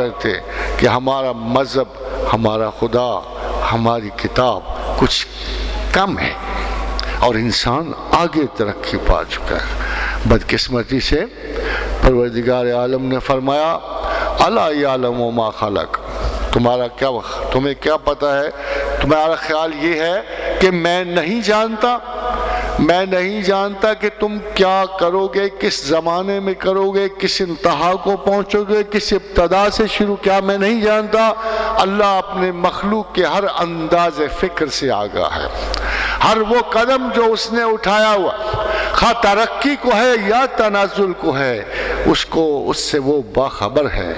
کرتے کہ ہمارا مذہب، ہمارا خدا، ہماری کتاب کچھ کم ہے اور انسان آگے ترقی پا چکا ہے۔ بدقسمتی سے پروردگار عالم نے فرمایا الا یعلم ما خلق، تمہیں کیا پتہ ہے، تمہارا خیال یہ ہے کہ میں نہیں جانتا کہ تم کیا کرو گے، کس زمانے میں کرو گے، کس انتہا کو پہنچو گے، کس ابتدا سے شروع، کیا میں نہیں جانتا؟ اللہ اپنے مخلوق کے ہر انداز فکر سے آگاہ ہے، ہر وہ قدم جو اس نے اٹھایا ہوا، خواہ ترقی کو ہے یا تنازل کو ہے، اس سے وہ باخبر ہے۔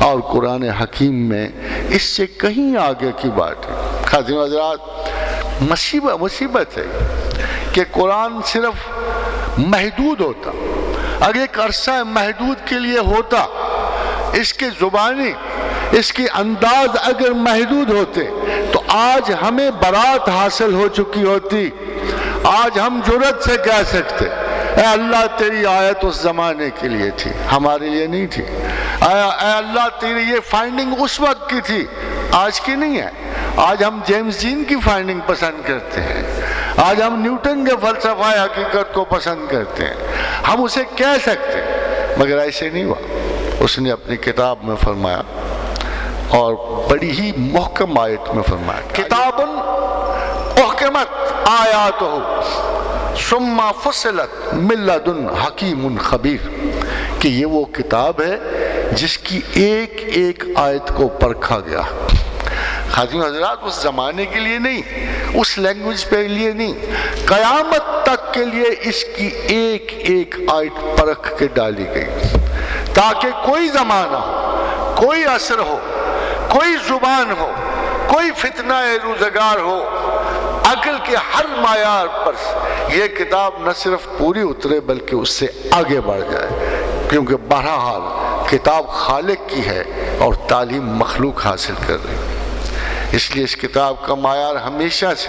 اور قرآن حکیم میں اس سے کہیں آگے کی بات ہے۔ خاتون حضرات، مصیبت ہے کہ قرآن صرف محدود ہوتا، اگر ایک عرصہ محدود کے لیے ہوتا، اس کی زبانی، اس کی انداز اگر محدود ہوتے تو آج ہمیں برات حاصل ہو چکی ہوتی۔ آج ہم جرأت سے کہہ سکتے اے اللہ تیری آیت اس زمانے کے لیے تھی، ہمارے لیے نہیں تھی۔ اے اللہ تیری یہ فائنڈنگ اس وقت کی تھی، آج کی نہیں ہے۔ آج ہم جیمز جین کی فائنڈنگ پسند کرتے ہیں، آج ہم نیوٹن کے فلسفہ حقیقت کو پسند کرتے ہیں، ہم اسے کہہ سکتے، مگر ایسے نہیں ہوا۔ اس نے اپنی کتاب میں فرمایا اور بڑی ہی محکم آیت میں فرمایا، کتاب احکمت آیاتہ ثم فصلت من لدن حکیم خبیر، کہ یہ وہ کتاب ہے جس کی ایک ایک آیت کو پرکھا گیا۔ خاتون حضرات، اس زمانے کے لیے نہیں، اس لینگویج پہ لیے نہیں، قیامت تک کے لیے اس کی ایک ایک آیت پرکھ کے ڈالی گئی، تاکہ کوئی زمانہ ہو، کوئی عصر ہو، کوئی زبان ہو، کوئی فتنہ روزگار ہو، عقل کے ہر معیار پر یہ کتاب نہ صرف پوری اترے بلکہ اس سے آگے بڑھ جائے، کیونکہ بہرحال کتاب خالق کی ہے اور تعلیم مخلوق حاصل کر رہی ہے۔ اس لیے اس کتاب کا معیار ہمیشہ سے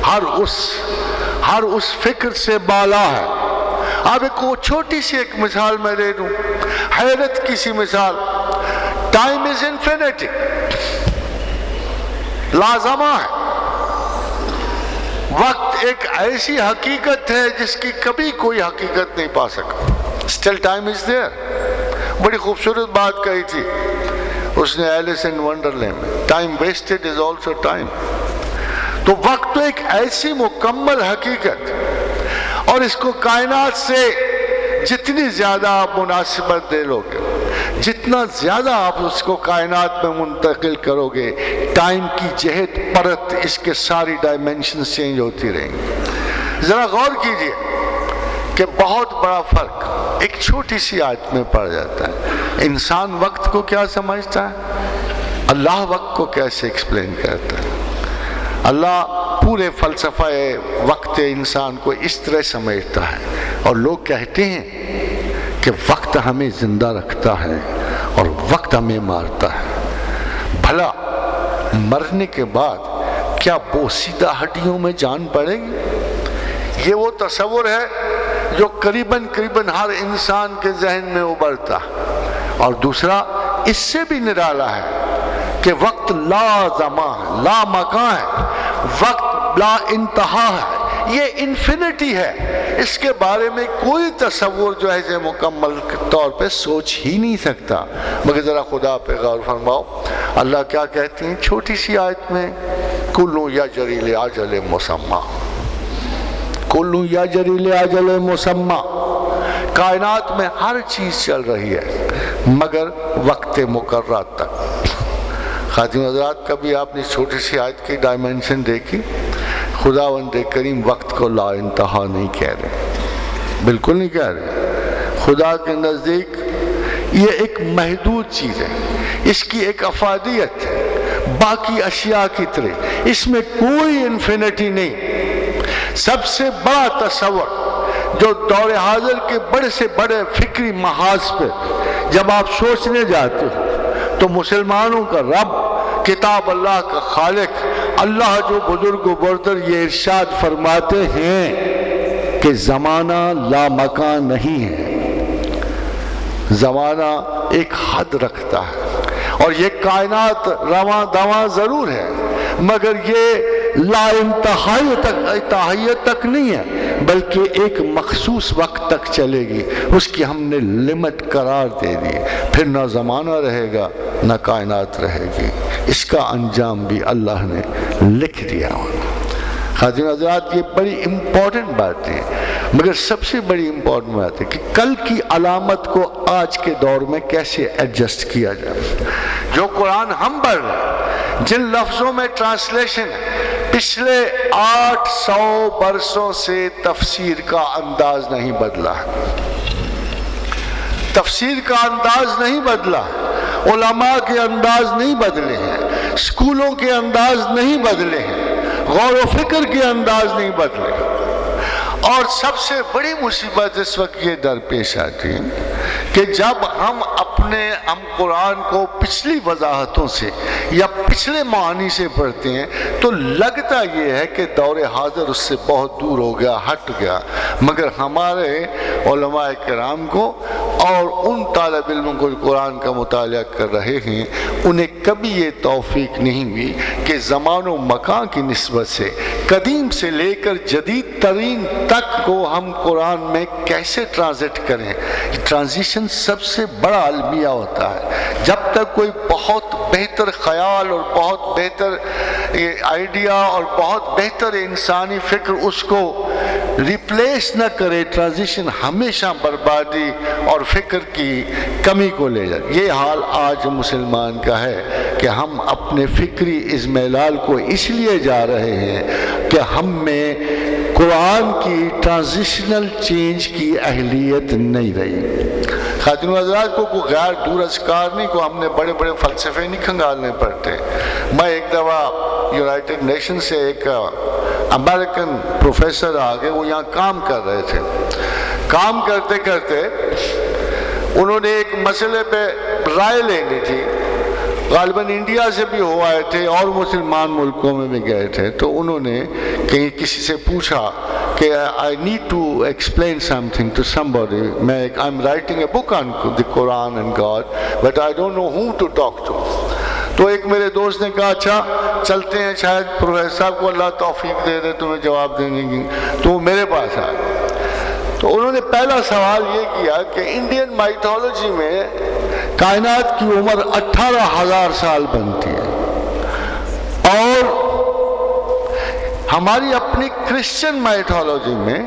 ہر اس فکر سے بالا ہے۔ اب ایک چھوٹی سی ایک مثال میں دے دوں، حیرت کی سی مثال، ٹائم از انفینٹی، لازمہ ہے۔ وقت ایک ایسی حقیقت ہے جس کی کبھی کوئی حقیقت نہیں پا سکا۔ Still time is there۔ بڑی خوبصورت بات کہی تھی اس نے ایلس ان ونڈرلینڈ میں، time wasted is also time. تو وقت تو ایک ایسی مکمل حقیقت، اور اس کو کائنات سے جتنی زیادہ آپ مناسبت دے لو گے، جتنا زیادہ آپ اس کو کائنات میں منتقل کرو گے، ٹائم کی جہت پرت اس کے ساری ڈائمینشنز چینج ہوتی رہیں گی۔ ذرا غور کیجئے کہ بہت بڑا فرق ایک چھوٹی سی آیت میں پڑ جاتا ہے۔ انسان وقت کو کیا سمجھتا ہے، اللہ وقت کو کیسے ایکسپلین کرتا ہے۔ اللہ پورے فلسفہ وقت انسان کو اس طرح سمجھتا ہے، اور لوگ کہتے ہیں کہ وقت ہمیں زندہ رکھتا ہے اور وقت ہمیں مارتا ہے۔ بھلا مرنے کے بعد کیا بوسیدہ ہڈیوں میں جان پڑے گی؟ یہ وہ تصور ہے جو قریباً ہر انسان کے ذہن میں ابھرتا، اور دوسرا اس سے بھی نرالا ہے کہ وقت لا زمان ہے، لا مکان ہے، وقت لا انتہا ہے، یہ انفینٹی ہے۔ اس کے بارے میں کوئی تصور جو ہے مکمل طور پہ سوچ ہی نہیں سکتا۔ مگر ذرا خدا پہ غور فرماؤ، اللہ کیا کہتے ہیں چھوٹی سی آیت میں، کلو یجری لاجل مسمی، کلو یجری لاجل مسمی، کائنات میں ہر چیز چل رہی ہے مگر وقت مقررہ تک۔ خاتون حضرات، کبھی آپ نے چھوٹی سی آیت کی ڈائمنشن دیکھی؟ خداوند کریم وقت کو لا انتہا نہیں کہہ رہے، بالکل نہیں کہہ رہے۔ خدا کے نزدیک یہ ایک محدود چیز ہے، اس کی ایک افادیت ہے باقی اشیاء کی طرح، اس میں کوئی انفینٹی نہیں۔ سب سے بڑا تصور جو دور حاضر کے بڑے سے بڑے فکری محاذ پہ جب آپ سوچنے جاتے ہو تو مسلمانوں کا رب، کتاب اللہ کا خالق اللہ جو بزرگ و برتر یہ ارشاد فرماتے ہیں کہ زمانہ لا مکان نہیں ہے، زمانہ ایک حد رکھتا ہے، اور یہ کائنات رواں دواں ضرور ہے مگر یہ لا انتہائیت تک نہیں ہے، بلکہ ایک مخصوص وقت تک چلے گی، اس کی ہم نے لمٹ قرار دے دی، پھر نہ زمانہ رہے گا نہ کائنات رہے گی، اس کا انجام بھی اللہ نے لکھ دیا۔ خاتون حضرات، یہ بڑی امپورٹنٹ بات ہے، مگر سب سے بڑی امپورٹنٹ بات ہے کہ کل کی علامت کو آج کے دور میں کیسے ایڈجسٹ کیا جائے۔ جو قرآن ہم پڑھ رہے ہیں، جن لفظوں میں ٹرانسلیشن ہے، پچھلے 800 برسوں سے تفسیر کا انداز نہیں بدلا ہے، تفسیر کا انداز نہیں بدلا ہے، علماء کے انداز نہیں بدلے ہیں، اسکولوں کے انداز نہیں بدلے ہیں، غور و فکر کے انداز نہیں بدلے۔ اور سب سے بڑی مصیبت اس وقت یہ درپیش آتی ہے کہ جب ہم قرآن کو پچھلی وضاحتوں سے یا پچھلے معانی سے پڑھتے ہیں تو لگتا یہ ہے کہ دور حاضر اس سے بہت دور ہو گیا، ہٹ گیا، مگر ہمارے علماء کرام کو اور ان طالب علموں کو جو قرآن کا مطالعہ کر رہے ہیں انہیں کبھی یہ توفیق نہیں ہوئی کہ زمان و مکان کی نسبت سے قدیم سے لے کر جدید ترین تک کو ہم قرآن میں کیسے ٹرانزٹ کریں۔ ٹرانزیشن سب سے بڑا المیہ ہوتا ہے۔ جب تک کوئی بہت بہتر خیال اور بہت بہتر آئیڈیا اور بہت بہتر انسانی فکر اس کو ریپلیس نہ کرے، ٹرانزیشن ہمیشہ بربادی اور فکر کی کمی کو لے جائے۔ یہ حال آج مسلمان کا ہے کہ ہم اپنے فکری اضمحلال کو اس لیے جا رہے ہیں کہ ہم میں قرآن کی ٹرانزیشنل چینج کی اہلیت نہیں رہی۔ خاتون حضرات کو کوئی غیر دور ازکار نہیں، کو ہم نے بڑے بڑے فلسفے نہیں کھنگالنے پڑتے۔ میں ایک دفعہ یونائٹڈ نیشن سے ایک امریکن پروفیسر آگے، وہ یہاں کام کر رہے تھے، کام کرتے کرتے انہوں نے ایک مسئلے پہ رائے لینی تھی، غالباً انڈیا سے بھی ہو آئے تھے اور مسلمان ملکوں میں بھی گئے تھے، تو انہوں نے کہیں کسی سے پوچھا کہ I need to explain something to somebody. I'm writing a book on the Quran and God, but I don't know whom to talk to. تو ایک میرے دوست نے کہا اچھا چلتے ہیں، شاید پروفیسر صاحب کو اللہ توفیق دے دے تمہیں جواب دینے کی، تو وہ میرے پاس آئے۔ تو انہوں نے پہلا سوال یہ کیا کہ انڈین مائتھولوجی میں کائنات کی عمر 18,000 سال بنتی ہے اور ہماری اپنی کرسچن مائتھولوجی میں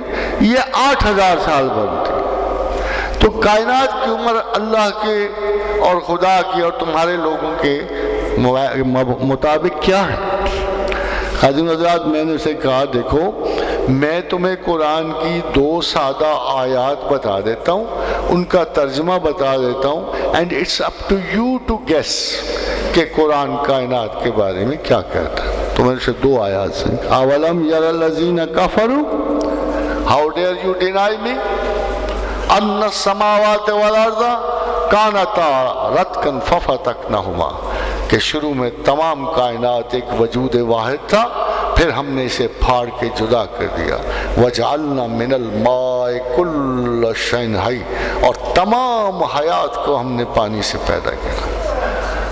یہ 8,000 سال بنتی ہے، تو کائنات کی عمر اللہ کے اور خدا کی اور تمہارے لوگوں کے مطابق کیا ہے؟ خاتون حضرات، میں نے اسے کہا دیکھو میں تمہیں قرآن کی 2 سادہ آیات بتا دیتا ہوں، ان کا ترجمہ بتا دیتا ہوں، and it's up to you to guess کہ قرآن کائنات کے بارے میں کیا کہتا ہے۔ تو میں سے 2 آیات سے اولم یر الذین کفروا ہاؤ ڈیئر یو ڈینائی می ان السماوات والارض کانتا رتقا ففتقناہما، کہ شروع میں تمام کائنات ایک وجود واحد تھا، پھر ہم نے اسے پھاڑ کے جدا کر دیا، وجعلنا من الماء کل شیء حی، اور تمام حیات کو ہم نے پانی سے پیدا کیا۔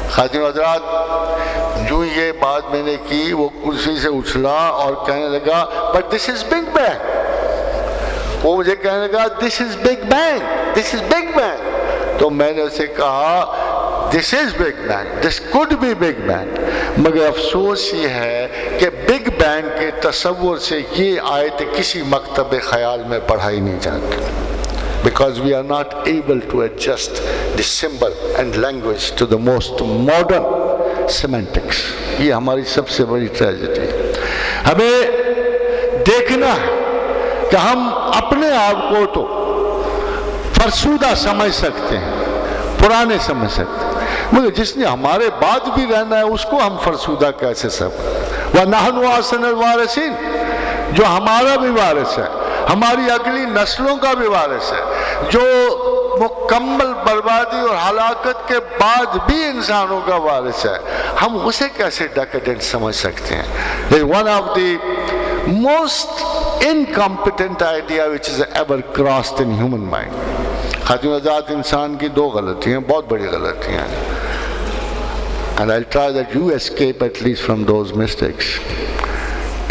خاتون حضرات، جو یہ بات میں نے کی وہ کرسی سے اچھلا اور کہنے لگا but this is big bang, وہ مجھے کہنے لگا this is big bang, this is big bang, تو میں نے اسے کہا this is big bang, this could be big bang, مگر افسوس یہ ہے کہ بگ بینگ کے تصور سے یہ آیت کسی مکتب خیال میں پڑھائی نہیں جاتی، because we are not able to adjust the symbol and language to the most modern semantics۔ یہ ہماری سب سے بڑی ٹریجڈی ہے۔ ہمیں دیکھنا ہے کہ ہم اپنے آپ کو تو فرسودہ سمجھ سکتے ہیں، پرانے سمجھ سکتے ہیں، مگر جس نے ہمارے بعد بھی رہنا ہے اس کو ہم فرسودہ کیسے سمجھیں؟ وَنَحْنُ أَحْسَنُ الْوَارِثِينَ، جو ہمارا بھی وارث ہے، ہماری اگلی نسلوں کا بھی وارث ہے، جو مکمل بربادی اور ہلاکت کے بعد بھی انسانوں کا وارث ہے، ہم اسے کیسے ڈیکیڈنٹ سمجھ سکتے ہیں؟ One of the most incompetent idea which is ever crossed in human mind۔ خاتون حضرات، انسان کی 2 غلطیاں، بہت بڑی غلطیاں ہیں۔ and I'll try that you escape at least from those mistakes.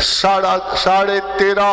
13.5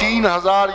3,000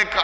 1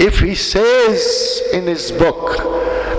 If he says in his book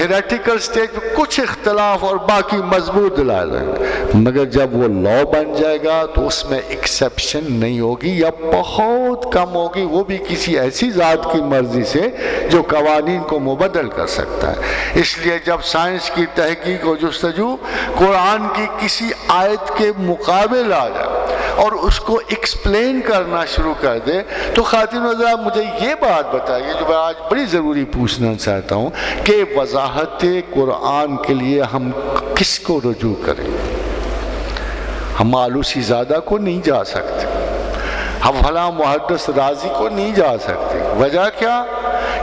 theoretical stage پہ کچھ اختلاف اور باقی مضبوط دلائل ہیں، مگر جب وہ لا بن جائے گا تو اس میں ایکسیپشن نہیں ہوگی یا بہت کم ہوگی، وہ بھی کسی ایسی ذات کی مرضی سے جو قوانین کو مبدل کر سکتا ہے۔ اس لیے جب سائنس کی تحقیق و جستجو قرآن کی کسی آیت کے مقابل آ جائے اور اس کو ایکسپلین کرنا شروع کر دے تو خاتون حضرات مجھے یہ بات بتائیے جو میں آج بڑی ضروری پوچھنا چاہتا ہوں کہ وضاحت قرآن کے لیے ہم کس کو رجوع کریں؟ ہم آلوسی زادہ کو نہیں جا سکتے، ہم فلاں محدث رازی کو نہیں جا سکتے۔ وجہ کیا؟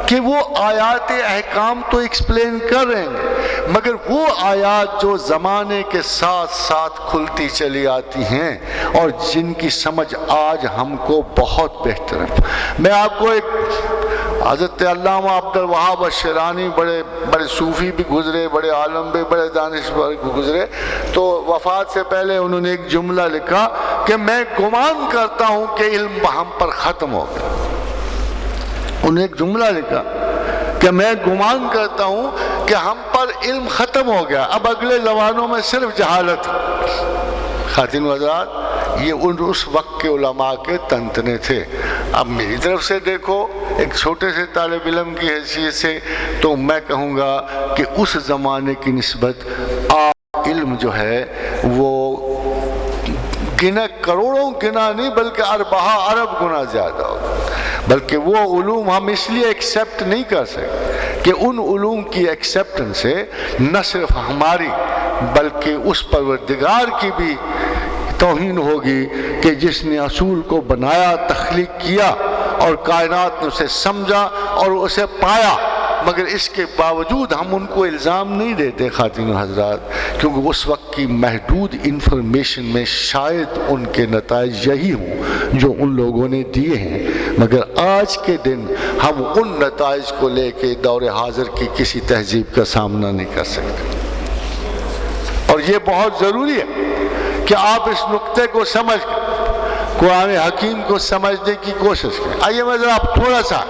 کہ وہ آیات احکام تو ایکسپلین کر رہے ہیں، مگر وہ آیات جو زمانے کے ساتھ ساتھ کھلتی چلی آتی ہیں اور جن کی سمجھ آج ہم کو بہت بہتر ہے۔ میں آپ کو ایک حضرت علامہ عبد الوہاب الشیرانی بڑے صوفی بھی گزرے، بڑے عالم بھی، بڑے دانشور بھی گزرے، تو وفات سے پہلے انہوں نے ایک جملہ لکھا کہ میں گمان کرتا ہوں کہ علم ہم پر ختم ہو گیا۔ انہوں نے ایک جملہ لکھا کہ میں گمان کرتا ہوں کہ ہم پر علم ختم ہو گیا، اب اگلے زمانوں میں صرف جہالت۔ خاتون حضرات یہ اس وقت کے علماء کے تنتنے تھے۔ اب میری طرف سے دیکھو ایک چھوٹے سے طالب علم کی حیثیت سے تو میں کہوں گا کہ اس زمانے کی نسبت آج علم جو ہے وہ کروڑوں گنا نہیں بلکہ ارب گنا زیادہ ہوگا، بلکہ وہ علوم ہم اس لیے ایکسیپٹ نہیں کر سکتے کہ ان علوم کی ایکسیپٹنس سے نہ صرف ہماری بلکہ اس پروردگار کی بھی توہین ہوگی کہ جس نے اصول کو بنایا، تخلیق کیا اور کائنات نے اسے سمجھا اور اسے پایا، مگر اس کے باوجود ہم ان کو الزام نہیں دیتے خاتون حضرات، کیونکہ اس وقت کی محدود انفارمیشن میں شاید ان کے نتائج یہی ہوں جو ان لوگوں نے دیے ہیں، مگر آج کے دن ہم ان نتائج کو لے کے دور حاضر کی کسی تہذیب کا سامنا نہیں کر سکتے۔ اور یہ بہت ضروری ہے کہ آپ اس نقطے کو سمجھ کر قرآن حکیم کو سمجھنے کی کوشش کریں۔ آئیے میں ذرا تھوڑا سا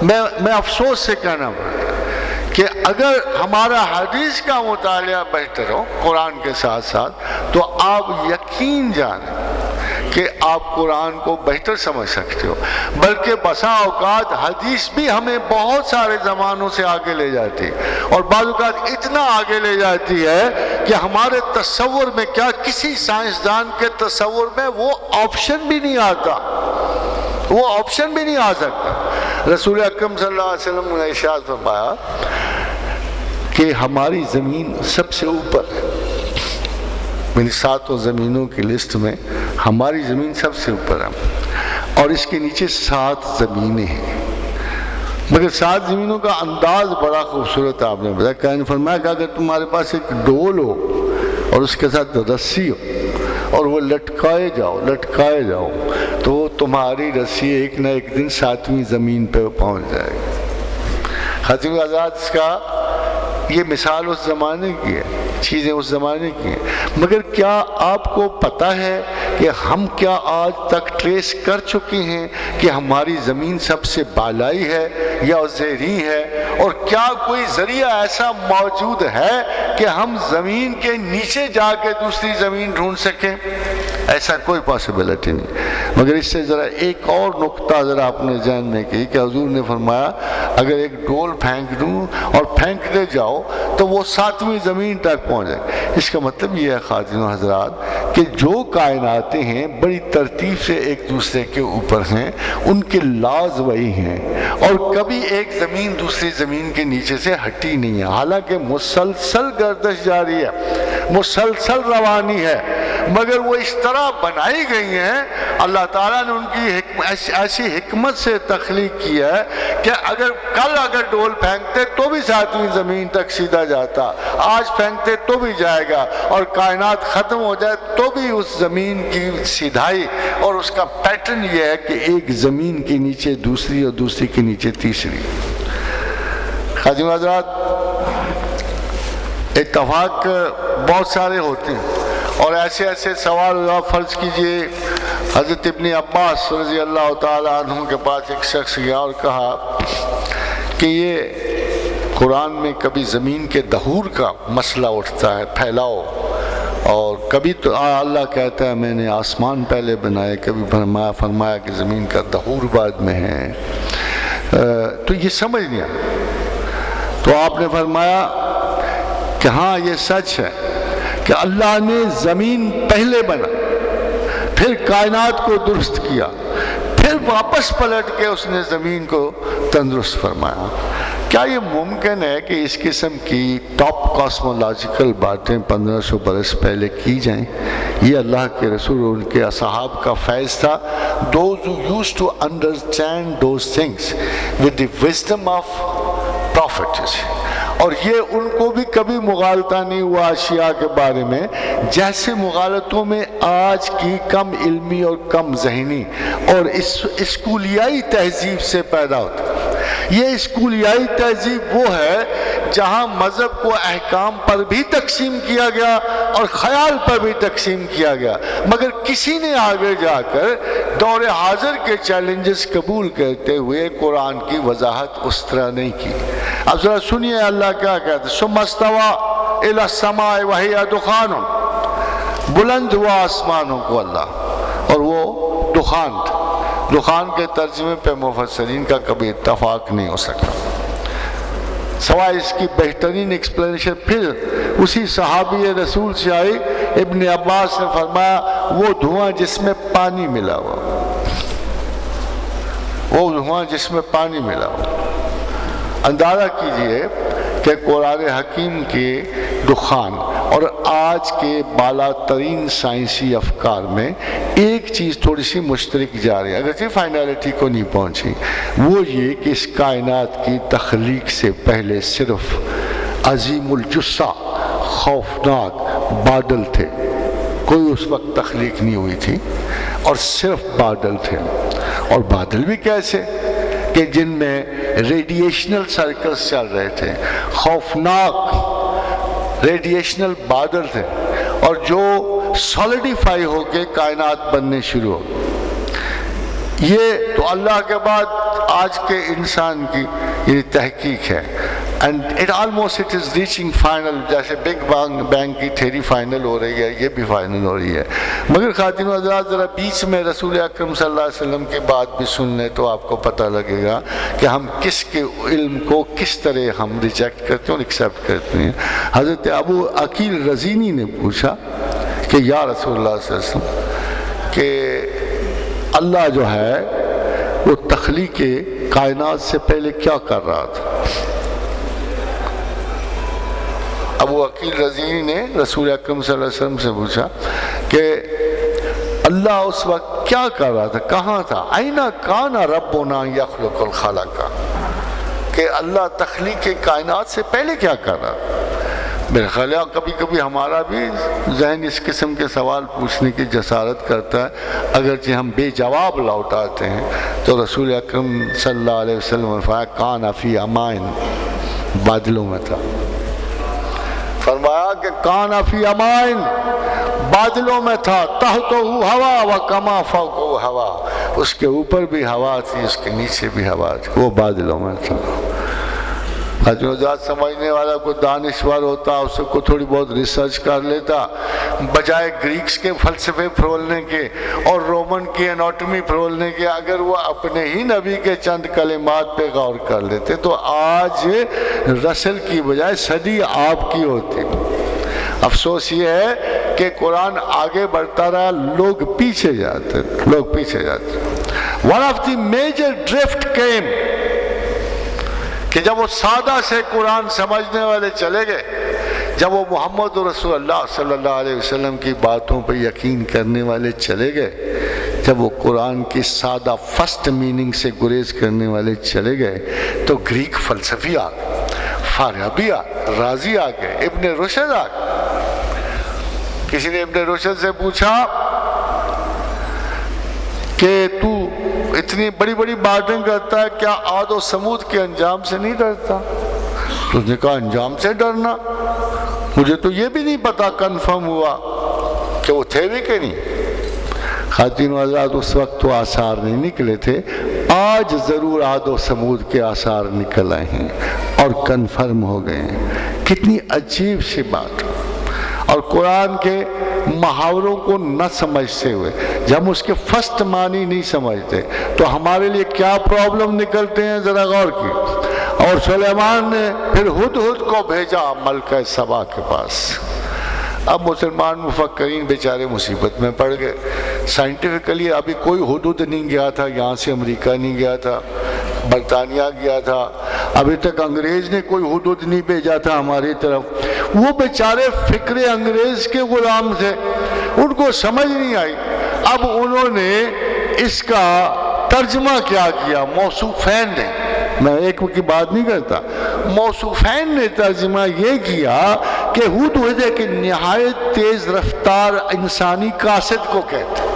میں افسوس سے کہنا پڑتا کہ اگر ہمارا حدیث کا مطالعہ بہتر ہو قرآن کے ساتھ ساتھ تو آپ یقین جانیں کہ آپ قرآن کو بہتر سمجھ سکتے ہو، بلکہ بسا اوقات حدیث بھی ہمیں بہت سارے زمانوں سے آگے لے جاتی ہے، اور بعض اوقات اتنا آگے لے جاتی ہے کہ ہمارے تصور میں کیا کسی سائنسدان کے تصور میں وہ آپشن بھی نہیں آتا، وہ آپشن بھی نہیں آ سکتا۔ رسول اکرم صلی اللہ علیہ وسلم نے ارشاد فرمایا کہ ہماری زمین سب سے اوپر ہے، میری 7 زمینوں کی لسٹ میں ہماری زمین سب سے اوپر ہے اور اس کے نیچے 7 زمینیں ہیں، مگر 7 زمینوں کا انداز بڑا خوبصورت آپ نے بتایا۔ کہنے فرمایا کہ اگر تمہارے پاس ایک ڈول ہو اور اس کے ساتھ رسی ہو اور وہ لٹکائے جاؤ تو تمہاری رسی ایک نہ ایک دن 7ویں زمین پہ پہنچ جائے گی۔ خاتون حضرات کا یہ مثال اس زمانے کی ہے، چیزیں اس زمانے کی ہیں، مگر کیا آپ کو پتہ ہے کہ ہم کیا آج تک ٹریس کر چکے ہیں کہ ہماری زمین سب سے بالائی ہے یا زیریں ہے، اور کیا کوئی ذریعہ ایسا موجود ہے کہ ہم زمین کے نیچے جا کے دوسری زمین ڈھونڈ سکیں؟ ایسا کوئی پاسبلٹی نہیں۔ مگر اس سے ذرا ایک اور نقطہ ذرا اپنے ذہن میں کی کہ حضور نے فرمایا اگر ایک ڈول پھینک دوں اور پھینکتے جاؤ تو وہ 7ویں زمین تک پہنچ جائے۔ اس کا مطلب یہ ہے خاتون حضرات کہ جو کائناتیں ہیں بڑی ترتیب سے ایک دوسرے کے اوپر ہیں، ان کے لاز وہی ہیں، اور کبھی ایک زمین دوسری زمین کے نیچے سے ہٹی نہیں ہے، حالانکہ مسلسل گردش جاری ہے، مسلسل روانی ہے، مگر وہ اس طرح بنائی گئی ہیں، اللہ تعالیٰ نے ان کی ایسی حکمت سے تخلیق کی ہے کہ اگر ڈول پھینکتے تو بھی 7ویں زمین تک سیدھا جاتا، آج پھینکتے تو بھی جائے گا، اور کائنات ختم ہو جائے تو بھی اس زمین کی سیدھائی اور اس کا پیٹرن یہ ہے کہ ایک زمین کے نیچے دوسری اور دوسری کے نیچے تیسری۔ خاتون حضرات اتفاق بہت سارے ہوتے ہیں اور ایسے سوال آپ فرض کیجئے حضرت ابن عباس رضی اللہ تعالیٰ عنہ کے پاس ایک شخص گیا اور کہا کہ یہ قرآن میں کبھی زمین کے دہور کا مسئلہ اٹھتا ہے، پھیلاؤ، اور کبھی تو اللہ کہتا ہے میں نے آسمان پہلے بنائے، کبھی فرمایا کہ زمین کا دہور بعد میں ہے، تو یہ سمجھ نہیں آیا۔ تو آپ نے فرمایا کہ ہاں یہ سچ ہے کہ اللہ نے زمین پہلے بنا، پھر کائنات کو درست کیا، پھر واپس پلٹ کے اس نے زمین کو تندرست فرمایا۔ کیا یہ ممکن ہے کہ اس قسم کی ٹاپ کاسمولوجیکل باتیں 1500 برس پہلے کی جائیں؟ یہ اللہ کے رسول اور ان کے اصحاب کا فیض تھا۔ Those who used to understand those things with the wisdom of prophets، اور یہ ان کو بھی کبھی مغالطہ نہیں ہوا اشیاء کے بارے میں، جیسے مغالطوں میں آج کی کم علمی اور کم ذہنی اور اسکولیائی تہذیب سے پیدا ہوتا ہے۔ یہ اسکولیائی تہذیب وہ ہے جہاں مذہب کو احکام پر بھی تقسیم کیا گیا اور خیال پر بھی تقسیم کیا گیا، مگر کسی نے آگے جا کر دور حاضر کے چیلنجز قبول کرتے ہوئے قرآن کی وضاحت اس طرح نہیں کی۔ اب ذرا سنیے اللہ کیا کہتے ہیں، ثم استوى الى السماء وهي دخان، بلند ہوا آسمانوں کو اللہ، اور وہ دخان تھا۔ دخان کے ترجمے پہ مفسرین کا کبھی اتفاق نہیں ہو سکا، سوائے اس کی بہترین ایکسپلینیشن پھر اسی صحابی رسول سے آئی۔ ابن عباس نے فرمایا وہ دھواں جس میں پانی ملا ہوا، وہ دھواں جس میں پانی ملا ہوا۔ اندازہ کیجئے کہ قرآن حکیم کے دخان اور آج کے بالا ترین سائنسی افکار میں ایک چیز تھوڑی سی مشترک جا رہی ہے، اگرچہ فائنلٹی کو نہیں پہنچی، وہ یہ کہ اس کائنات کی تخلیق سے پہلے صرف عظیم الجثہ خوفناک بادل تھے، کوئی اس وقت تخلیق نہیں ہوئی تھی، اور صرف بادل تھے۔ اور بادل بھی کیسے کہ جن میں ریڈیشنل سرکلز چل رہے تھے، خوفناک ریڈیشنل بادل تھے، اور جو سولیڈیفائی ہو کے کائنات بننے شروع ہو۔ یہ تو اللہ کے بعد آج کے انسان کی یہ تحقیق ہے، and it almost it is reaching final, جیسے بگ بینگ کی تھیری فائنل ہو رہی ہے، یہ بھی فائنل ہو رہی ہے۔ مگر خواتین و حضرات ذرا بیچ میں رسول اکرم صلی اللہ علیہ وسلم کی بات بھی سن لیں تو آپ کو پتہ لگے گا کہ ہم کس کے علم کو کس طرح ہم ریجیکٹ کرتے ہیں اور ایکسیپٹ کرتے ہیں۔ حضرت ابو عقیل رزینی نے پوچھا کہ یا رسول اللہ صلی اللہ علیہ وسلم کہ اللہ جو ہے وہ تخلیق کائنات سے پہلے کیا کر رہا تھا؟ ابو عقیل رزینی نے رسول اکرم صلی اللہ علیہ وسلم سے پوچھا کہ اللہ اس وقت کیا کر رہا تھا، کہاں تھا؟ اینا کان ربنا یخلق الخلق، کہ اللہ تخلیق کائنات سے پہلے کیا کر رہا تھا؟ میرے خیال ہے کبھی کبھی ہمارا بھی ذہن اس قسم کے سوال پوچھنے کی جسارت کرتا ہے، اگرچہ ہم بے جواب لوٹ آتے ہیں۔ تو رسول اکرم صلی اللہ علیہ وسلم نے فرمایا کان فی امائن، بادلوں میں تھا۔ فرمایا کہ کان فی امائن، بادلوں میں تھا، تحتہ ہوا وکما فوقہ ہوا، اس کے اوپر بھی ہوا تھی، اس کے نیچے بھی ہوا تھی، وہ بادلوں میں تھا۔ حضرت سمجھنے والا کوئی دانشور ہوتا، اس کو تھوڑی بہت ریسرچ کر لیتا، بجائے گریکس کے فلسفے پھرولنے کے اور رومن کی اناٹمی پھرولنے کے، اگر وہ اپنے ہی نبی کے چند کلمات پہ غور کر لیتے تو آج رسل کی بجائے صدی آپ کی ہوتی۔ افسوس یہ ہے کہ قرآن آگے بڑھتا رہا، لوگ پیچھے جاتے۔ One of the major drift came کہ جب وہ سادہ سے قرآن سمجھنے والے چلے گئے، جب وہ محمد رسول اللہ صلی اللہ علیہ وسلم کی باتوں پہ یقین کرنے والے چلے گئے، جب وہ قرآن کی سادہ فرسٹ میننگ سے گریز کرنے والے چلے گئے، تو گریک فلسفی آ گئے، فارابی آ گئے، رازی آ گئے، ابن رشد آ گئے۔ کسی نے ابن رشد سے پوچھا کہ تو اتنی بڑی بڑی باتیں کرتا ہے، کیا عاد و سمود کے انجام سے نہیں ڈرتا؟ تو اس نے کہا انجام سے ڈرنا، مجھے تو یہ بھی نہیں پتا کنفرم ہوا کہ وہ تھے بھی کہ نہیں۔ خواتین و حضرات اس وقت تو آثار نہیں نکلے تھے، آج ضرور عاد و سمود کے آثار نکل آئے ہیں، اور کنفرم ہو گئے ہیں۔ کتنی عجیب سی بات۔ اور قرآن کے محاوروں کو نہ سمجھتے ہوئے جب ہم اس کے فرسٹ معنی نہیں سمجھتے تو ہمارے لیے کیا پرابلم نکلتے ہیں، ذرا غور کی۔ اور سلیمان نے پھر ہدہد کو بھیجا ملکہ سبا کے پاس۔ اب مسلمان مفکرین بیچارے مصیبت میں پڑ گئے۔ سائنٹیفکلی ابھی کوئی ہدہد نہیں گیا تھا، یہاں سے امریکہ نہیں گیا تھا، برطانیہ گیا تھا، ابھی تک انگریز نے کوئی ہدہد نہیں بھیجا تھا ہماری طرف۔ وہ بیچارے فکر انگریز کے غلام تھے، ان کو سمجھ نہیں آئی۔ اب انہوں نے اس کا ترجمہ کیا کیا؟ موصوفین نے، میں ایک کی بات نہیں کرتا، موصوفین نے ترجمہ یہ کیا کہ ہدہد کہ نہایت تیز رفتار انسانی قاصد کو کہتے ہیں۔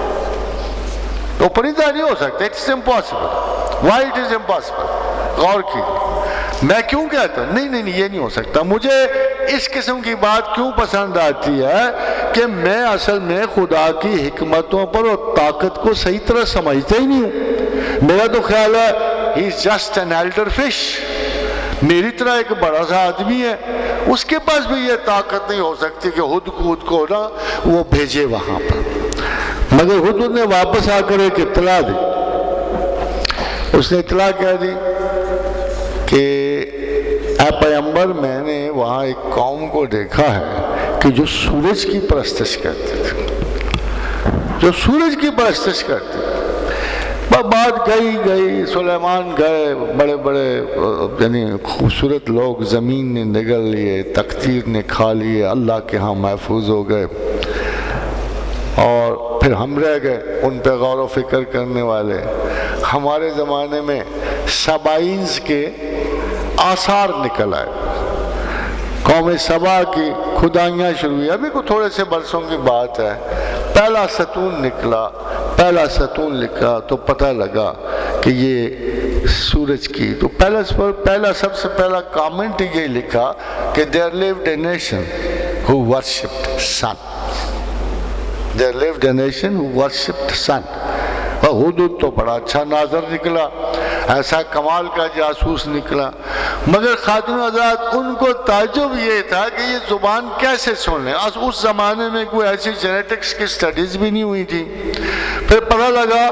تو پرندہ نہیں ہو سکتا، it's impossible. Why it is impossible? غور کیجیے۔ میں کیوں کہتا ہوں نہیں یہ نہیں ہو سکتا؟ مجھے اس قسم کی بات کیوں پسند آتی ہے کہ میں اصل میں خدا کی حکمتوں پر اور طاقت کو صحیح طرح سمجھتا ہی نہیں ہوں۔ میرا تو خیال ہے he is just an elder fish، میری طرح ایک بڑا سا آدمی ہے، اس کے پاس بھی یہ طاقت نہیں ہو سکتی کہ ہدہد کو نا وہ بھیجے وہاں پر۔ مگر ہدہد نے واپس آ کر ایک اطلاع دی۔ اس نے اطلاع کہہ دی کہ اے پیغمبر، میں نے وہاں ایک قوم کو دیکھا ہے کہ جو سورج کی پرستش کرتے تھے، جو سورج کی پرستش کرتے تھے۔ بات گئی، سلیمان گئے، بڑے بڑے یعنی خوبصورت لوگ زمین نے نگل لیے، تقدیر نے کھا لیے، اللہ کے ہاں محفوظ ہو گئے۔ اور پھر ہم رہ گئے ان پہ غور و فکر کرنے والے۔ ہمارے زمانے میں سبائینز کے آثار نکل آئے، قوم سبا کی کھدائیاں شروع ہوئی۔ ابھی کو تھوڑے سے برسوں کی بات ہے، پہلا ستون نکلا، پہلا ستون لکھا تو پتہ لگا کہ یہ سورج کی۔ تو پہلا سب سے پہلا کامنٹ یہ لکھا کہ there lived a nation who worshipped sun. There lived a nation who worshipped sun. ہدہد تو بڑا اچھا ناظر نکلا، ایسا کمال کا جاسوس نکلا، مگر خاتون حضرات ان کو تعجب یہ تھا کہ یہ زبان کیسے سن لیں۔ اس زمانے میں کوئی ایسی جینیٹکس کی سٹڈیز بھی نہیں ہوئی تھی۔ پھر پتہ لگا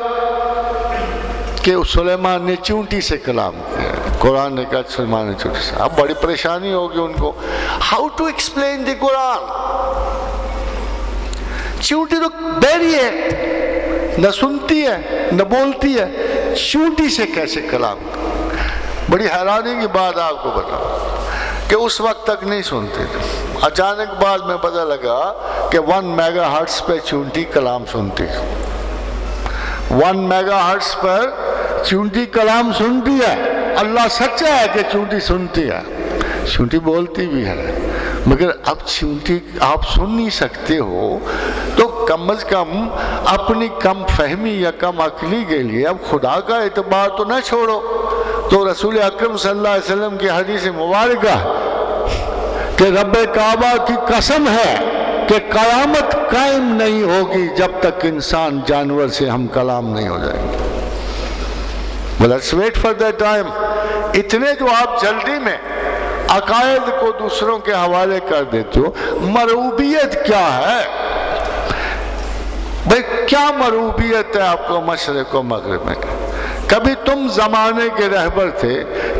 کہ سلیمان نے چونٹی سے کلام کیا، قرآن نے کہا سلیمان نے چونٹی سے۔ اب بڑی پریشانی ہوگی ان کو، ہاؤ ٹو ایکسپلین دی قرآن۔ چونٹی تو بہری ہے، نہ سنتی ہے نہ بولتی ہے، چونٹی سے کیسے کلام؟ بڑی حیرانی کی بات آپ کو بتاؤں کہ اس وقت تک نہیں سنتے تھے، اچانک بعد میں پتہ لگا کہ 1 میگا ہرٹز پہ چونٹی کلام سنتی ہے۔ 1 میگا ہرٹز پر چونٹی کلام سنتی ہے۔ اللہ سچا ہے کہ چونٹی سنتی ہے، چونٹی بولتی بھی ہے، مگر اب چونٹی آپ سن نہیں سکتے ہو تو کم از کم اپنی کم فہمی یا کم عقلی کے لیے اب خدا کا اعتبار تو نہ چھوڑو۔ تو رسول اکرم صلی اللہ علیہ وسلم کی حدیث مبارکہ کہ رب کعبہ کی قسم ہے کہ قیامت قائم نہیں ہوگی جب تک انسان جانور سے ہم کلام نہیں ہو جائیں گے۔ Let's wait for that time۔ اتنے جو آپ جلدی میں عقائد کو دوسروں کے حوالے کر دیتے ہو، مرعوبیت کیا ہے بھئی؟ کیا مرعوبیت ہے آپ کو مشرق و مغرب میں؟ کبھی تم زمانے کے رہبر تھے،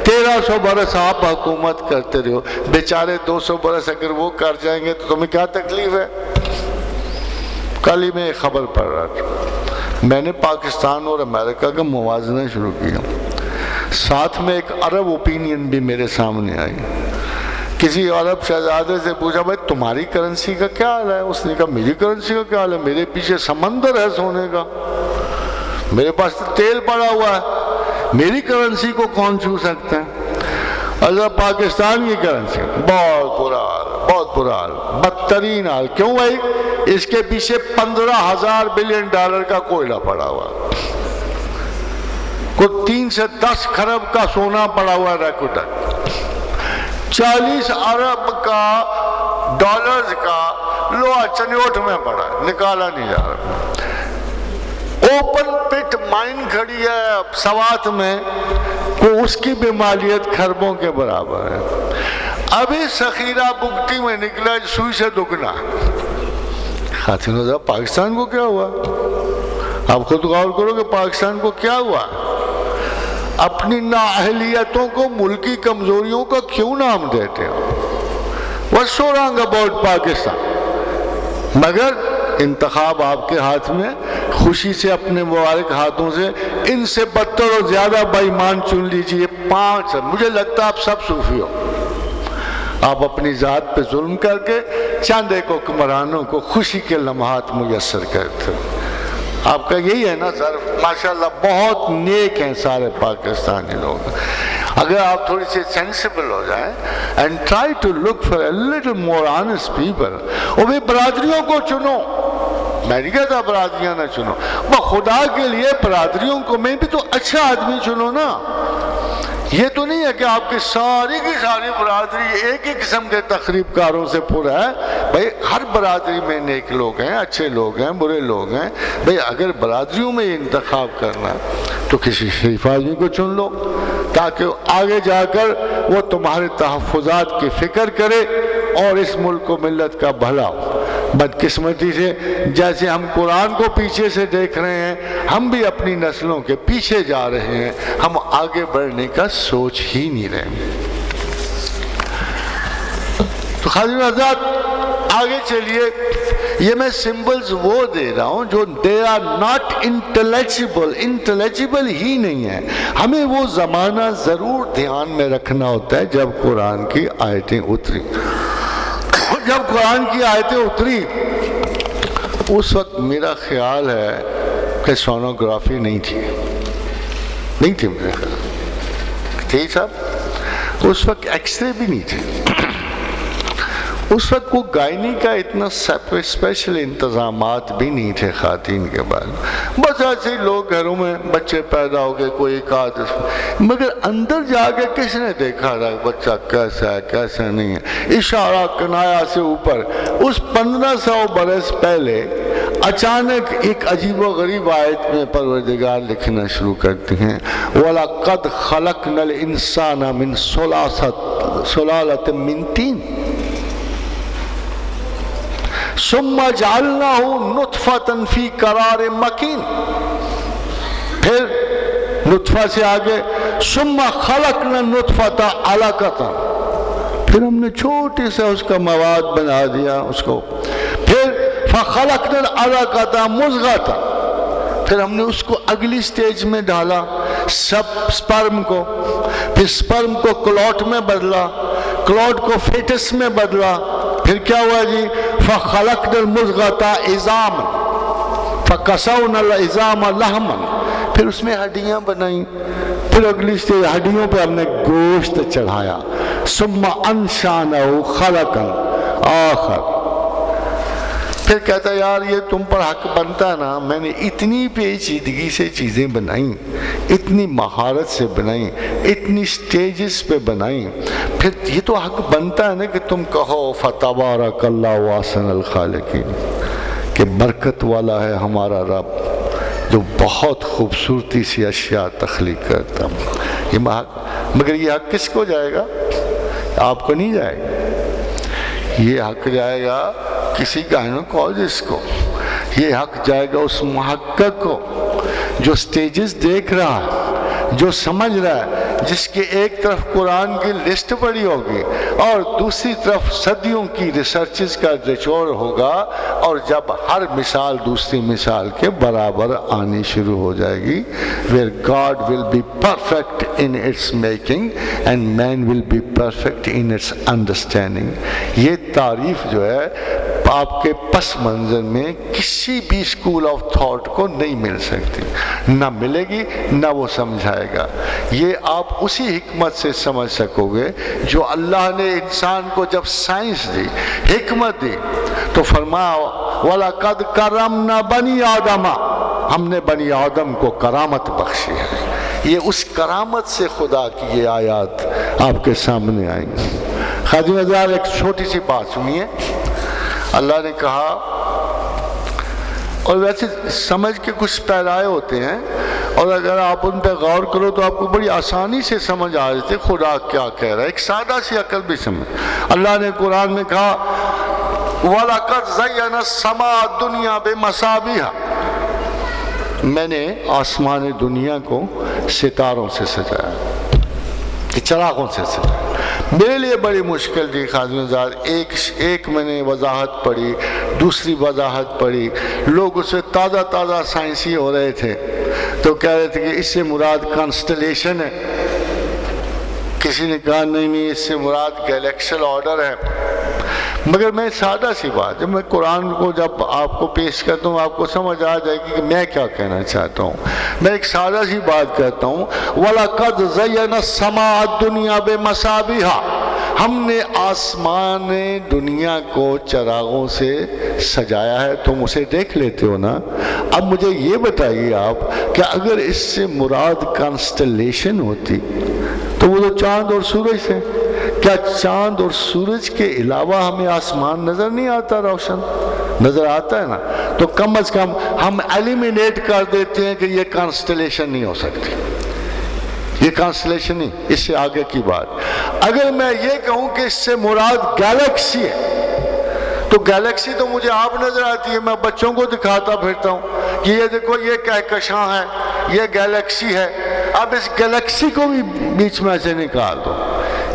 1300 برس آپ حکومت کرتے رہو، بیچارے 200 برس اگر وہ کر جائیں گے تو تمہیں کیا تکلیف ہے؟ کل ہی میں ایک خبر پڑھ رہا تھا، میں نے پاکستان اور امریکہ کا موازنہ شروع کیا، ساتھ میں ایک عرب اوپینین بھی میرے سامنے آئی۔ کسی عرب شہزادے سے پوچھا بھائی تمہاری کرنسی کا کیا حال ہے؟ اس نے کہا میری کرنسی کا کیا حال ہے؟ میرے پیچھے سمندر ہے سونے کا، میرے پاس تو تیل پڑا ہوا ہے، میری کرنسی کو کون چھو سکتا ہے؟ اللہ پاکستان کی کرنسی بہت برا حال، بہت برا حال، بدترین حال۔ کیوں بھائی؟ اس کے پیچھے 15,000 بلین ڈالر کا کوئلہ پڑا ہوا، کوئی 3 سے 10 کھرب کا سونا پڑا ہوا ہے ریکوٹک، 40 ارب کا ڈالرز کا لوہا چنیوٹ میں پڑا ہے، نکالا نہیں جا رہا۔ اوپن پٹ مائن مائن کھڑی ہے سوات میں وہ اس کی بھی مالیت خربوں کے برابر ہے. ابھی ذخیرہ بگٹی میں نکلا سوئی سے دگنا. خاتون پاکستان کو کیا ہوا؟ آپ خود غور کرو کہ پاکستان کو کیا ہوا؟ اپنی نااہلیتوں کو ملکی کمزوریوں کا کیوں نام دیتے ہو؟ What's so wrong about Pakistan? مگر انتخاب آپ کے ہاتھ میں، خوشی سے اپنے مبارک ہاتھوں سے ان سے بدتر اور زیادہ بے ایمان چن لیجئے. 5 مجھے لگتا ہے آپ سب صوفی ہو. آپ اپنی ذات پہ ظلم کر کے چند ایک حکمرانوں کو خوشی کے لمحات میسر کرتے ہو. آپ کا یہی ہے نا سر. ماشاءاللہ بہت نیک ہیں سارے پاکستانی لوگ. اگر آپ تھوڑی سی سینسیبل ہو جائیں and try to look for a little more honest people. اور بھی برادریوں کو چنو. میں نہیں کہتا برادریاں نہ چنو، وہ خدا کے لیے برادریوں کو میں بھی تو اچھا آدمی چنو نا. یہ تو نہیں ہے کہ آپ کی ساری برادری ایک ہی قسم کے تخریب کاروں سے پورا ہے. بھئی ہر برادری میں نیک لوگ ہیں، اچھے لوگ ہیں، برے لوگ ہیں. بھئی اگر برادریوں میں انتخاب کرنا تو کسی شریف آدمی کو چن لو تاکہ آگے جا کر وہ تمہارے تحفظات کی فکر کرے اور اس ملک و ملت کا بھلا ہو. بدقسمتی سے جیسے ہم قرآن کو پیچھے سے دیکھ رہے ہیں، ہم بھی اپنی نسلوں کے پیچھے جا رہے ہیں. ہم آگے بڑھنے کا سوچ ہی نہیں رہے. تو خادم حضرات آگے چلیے. یہ میں سمبلز وہ دے رہا ہوں جو they are not intelligible ہی نہیں ہے. ہمیں وہ زمانہ ضرور دھیان میں رکھنا ہوتا ہے جب قرآن کی آیتیں اتری. جب قرآن کی آیتیں اتری اس وقت میرا خیال ہے کہ سونوگرافی نہیں تھی میرے خیال. تھی صاحب؟ اس وقت ایکس رے بھی نہیں تھے. اس وقت کو گائنی کا اتنا اسپیشل انتظامات بھی نہیں تھے خواتین کے بارے میں. بس ایسے ہی لوگ گھروں میں بچے پیدا ہو گئے کوئی ایک آدھ، مگر اندر جا کے کس نے دیکھا تھا بچہ کیسا ہے کیسا نہیں ہے. اشارہ کنایا سے اوپر. اس 1500 برس پہلے اچانک ایک عجیب و غریب آیت میں پروردگار لکھنا شروع کرتے ہیں وَلَقَدْ خَلَقْنَا الْإِنسَانَ مِنْ سُلَالَةٍ مِنْ طِينٍ ثم جعلناه نطفة في قرار مکین. پھر نطفہ سے آگے ثم خلقنا النطفة علقة. پھر ہم نے چھوٹی سے اس کا مواد بنا دیا اس کو. پھر فخلقنا العلقة مضغة. پھر ہم نے اس کو اگلی سٹیج میں ڈالا سپرم کو. پھر سپرم کو کلوٹ میں بدلا، کلوٹ کو فیٹس میں بدلا. پھر کیا ہوا جی؟ فَخَلَقْنَا الْمُضْغَةَ عِظَامًا فَكَسَوْنَا الْعِظَامَ لَحْمًا. پھر اس میں ہڈیاں بنائیں. پھر اگلی سٹیج ہڈیوں پہ ہم نے گوشت چڑھایا. ثُمَّ أَنشَأْنَاهُ خَلَقًا آخر. پھر کہتا ہے یار یہ تم پر حق بنتا ہے نا، میں نے اتنی پیچیدگی سے چیزیں بنائیں، اتنی مہارت سے بنائیں، اتنی سٹیجز پہ بنائیں. پھر یہ تو حق بنتا ہے نا کہ تم کہو فَتَبَارَكَ اللَّهُ أَحْسَنُ الْخَالِقِينَ، کہ برکت والا ہے ہمارا رب جو بہت خوبصورتی سی اشیاء تخلیق کرتا. یہ مگر یہ حق کس کو جائے گا؟ آپ کو نہیں جائے گا. یہ حق جائے گا کسی گائنوکالوجسٹ کو. یہ حق جائے گا اس محقق کو جو سٹیجز دیکھ رہا ہے، جو سمجھ رہا ہے، جس کے ایک طرف قرآن کی لسٹ پڑی ہوگی اور دوسری طرف صدیوں کی ریسرچز کا نچوڑ ہوگا. اور جب ہر مثال دوسری مثال کے برابر آنی شروع ہو جائے گی where God will be perfect in its making and man will be perfect in its understanding. یہ تعریف جو ہے آپ کے پس منظر میں کسی بھی اسکول آف تھاٹ کو نہیں مل سکتی، نہ ملے گی نہ وہ سمجھائے گا. یہ آپ اسی حکمت سے سمجھ سکو گے جو اللہ نے انسان کو جب سائنس دی، حکمت دی، تو فرمایا وَلَقَدْ كَرَّمْنَا بَنِي آدَمَ، ہم نے بنی آدم کو کرامت بخشی ہے. یہ اس کرامت سے خدا کی یہ آیات آپ کے سامنے آئیں گی. خادم حضرات ایک چھوٹی سی بات سنیے. اللہ نے کہا اور ویسے سمجھ کے کچھ پیرائے ہوتے ہیں، اور اگر آپ ان پہ غور کرو تو آپ کو بڑی آسانی سے سمجھ آ جاتے خدا کیا کہہ رہا ہے، ایک سادہ سی عقل بھی سمجھ۔ اللہ نے قرآن میں کہا وَلَقَدْ زَيَّنَا السَّمَاءَ الدُّنْيَا بِمَصَابِيحَ، میں نے آسمان دنیا کو ستاروں سے سجایا، چراغوں سے سجایا۔ میرے لیے بڑی مشکل تھی خادم زاد، ایک میں نے وضاحت پڑھی، دوسری وضاحت پڑھی، لوگ اس سے تازہ تازہ سائنسی ہو رہے تھے تو کہہ رہے تھے کہ اس سے مراد کانسٹلیشن ہے، کسی نے کہا نہیں اس سے مراد گیلیکسل آرڈر ہے۔ مگر میں سادہ سی بات، جب میں قرآن کو جب آپ کو پیش کرتا ہوں آپ کو سمجھ آ جائے گی کہ میں کیا کہنا چاہتا ہوں۔ میں ایک سادہ سی بات کہتا ہوں وَلَقَدْ زَيَّنَا السَّمَاءَ الدُّنْيَا بِمَصَابِيحَ، ہم نے آسمان دنیا کو چراغوں سے سجایا ہے۔ تم اسے دیکھ لیتے ہو نا؟ اب مجھے یہ بتائیے آپ کہ اگر اس سے مراد کانسٹلیشن ہوتی تو وہ تو چاند اور سورج سے، کیا چاند اور سورج کے علاوہ ہمیں آسمان نظر نہیں آتا؟ روشن نظر آتا ہے نا؟ تو کم از کم ہم ایلیمینیٹ کر دیتے ہیں کہ یہ کانسٹلیشن نہیں ہو سکتی، یہ کانسٹلیشن نہیں۔ اس سے آگے کی بات، اگر میں یہ کہوں کہ اس سے مراد گیلیکسی ہے تو گیلیکسی تو مجھے آپ نظر آتی ہے، میں بچوں کو دکھاتا پھرتا ہوں کہ یہ دیکھو یہ کہکشاں ہے، یہ گیلیکسی ہے۔ اب اس گیلیکسی کو بھی بیچ میں سے نکال دو،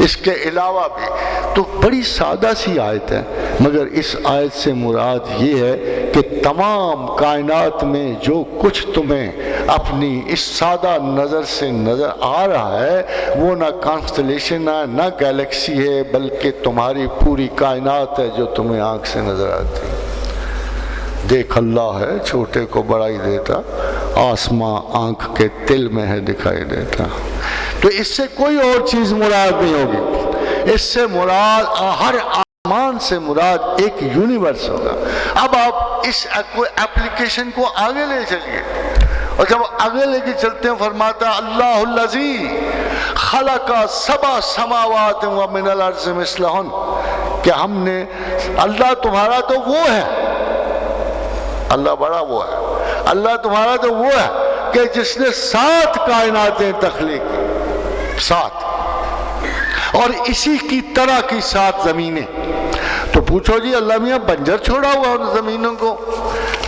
اس کے علاوہ بھی، تو بڑی سادہ سی آیت ہے، مگر اس آیت سے مراد یہ ہے کہ تمام کائنات میں جو کچھ تمہیں اپنی اس سادہ نظر سے نظر آ رہا ہے وہ نہ کانسٹلیشن ہے نہ گیلیکسی ہے، بلکہ تمہاری پوری کائنات ہے جو تمہیں آنکھ سے نظر آتی ہے۔ دیکھ اللہ ہے چھوٹے کو بڑائی دیتا، آسماں آنکھ کے تل میں ہے دکھائی دیتا۔ تو اس سے کوئی اور چیز مراد نہیں ہوگی، اس سے مراد ہر آسمان سے مراد ایک یونیورس ہوگا۔ اب آپ اس اپلیکیشن کو آگے لے چلیے، اور جب آگے لے کے چلتے ہیں فرماتا ہے اللہ الذی خلق سبع سماوات ومن الارض مثلہن، کہ ہم نے، اللہ تمہارا تو وہ ہے، اللہ بڑا وہ ہے، اللہ تمہارا تو وہ ہے کہ جس نے 7 کائناتیں تخلیق کی، 7، اور اسی کی طرح کی 7 زمینیں۔ تو پوچھو جی اللہ میاں بنجر چھوڑا ہوا ان زمینوں کو؟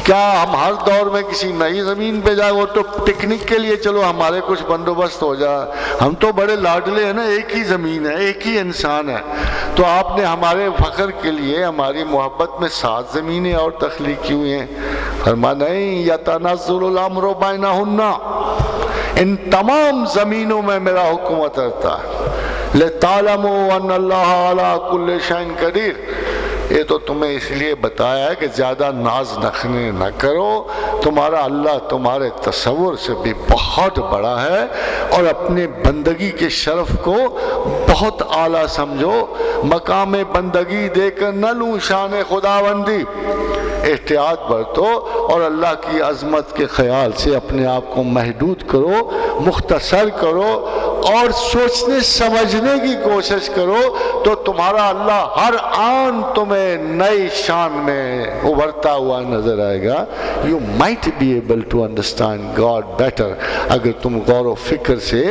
کیا ہم ہر دور میں کسی نئی زمین پہ جائے؟ وہ تو پکنک کے لیے چلو ہمارے کچھ بندوبست ہو جائے، ہم تو بڑے لاڈلے ہیں نا، ایک ہی زمین ہے، ایک ہی انسان ہے۔ تو آپ نے ہمارے فخر کے لیے، ہماری محبت میں 7 زمینیں اور تخلیق کی ہوئی ہیں۔ فرمایا نہیں، یتنزل الامر بینہن، ان تمام زمینوں میں میرا حکم اترتا ہے، لِتَعْلَمُوا أَنَّ اللَّهَ عَلَىٰ كُلِّ شَيْءٍ قَدِيرٌ۔ یہ تو تمہیں اس لیے بتایا ہے کہ زیادہ ناز نخنے نہ کرو، تمہارا اللہ تمہارے تصور سے بھی بہت بڑا ہے، اور اپنے بندگی کے شرف کو بہت اعلیٰ سمجھو، مقام بندگی دے کر نہ لوں شان خداوندی، احتیاط برتو اور اللہ کی عظمت کے خیال سے اپنے آپ کو محدود کرو، مختصر کرو، اور سوچنے سمجھنے کی کوشش کرو تو تمہارا اللہ ہر آن تمہیں نئی شان میں ابھرتا ہوا نظر آئے گا۔ You might be able to understand God better اگر تم غور و فکر سے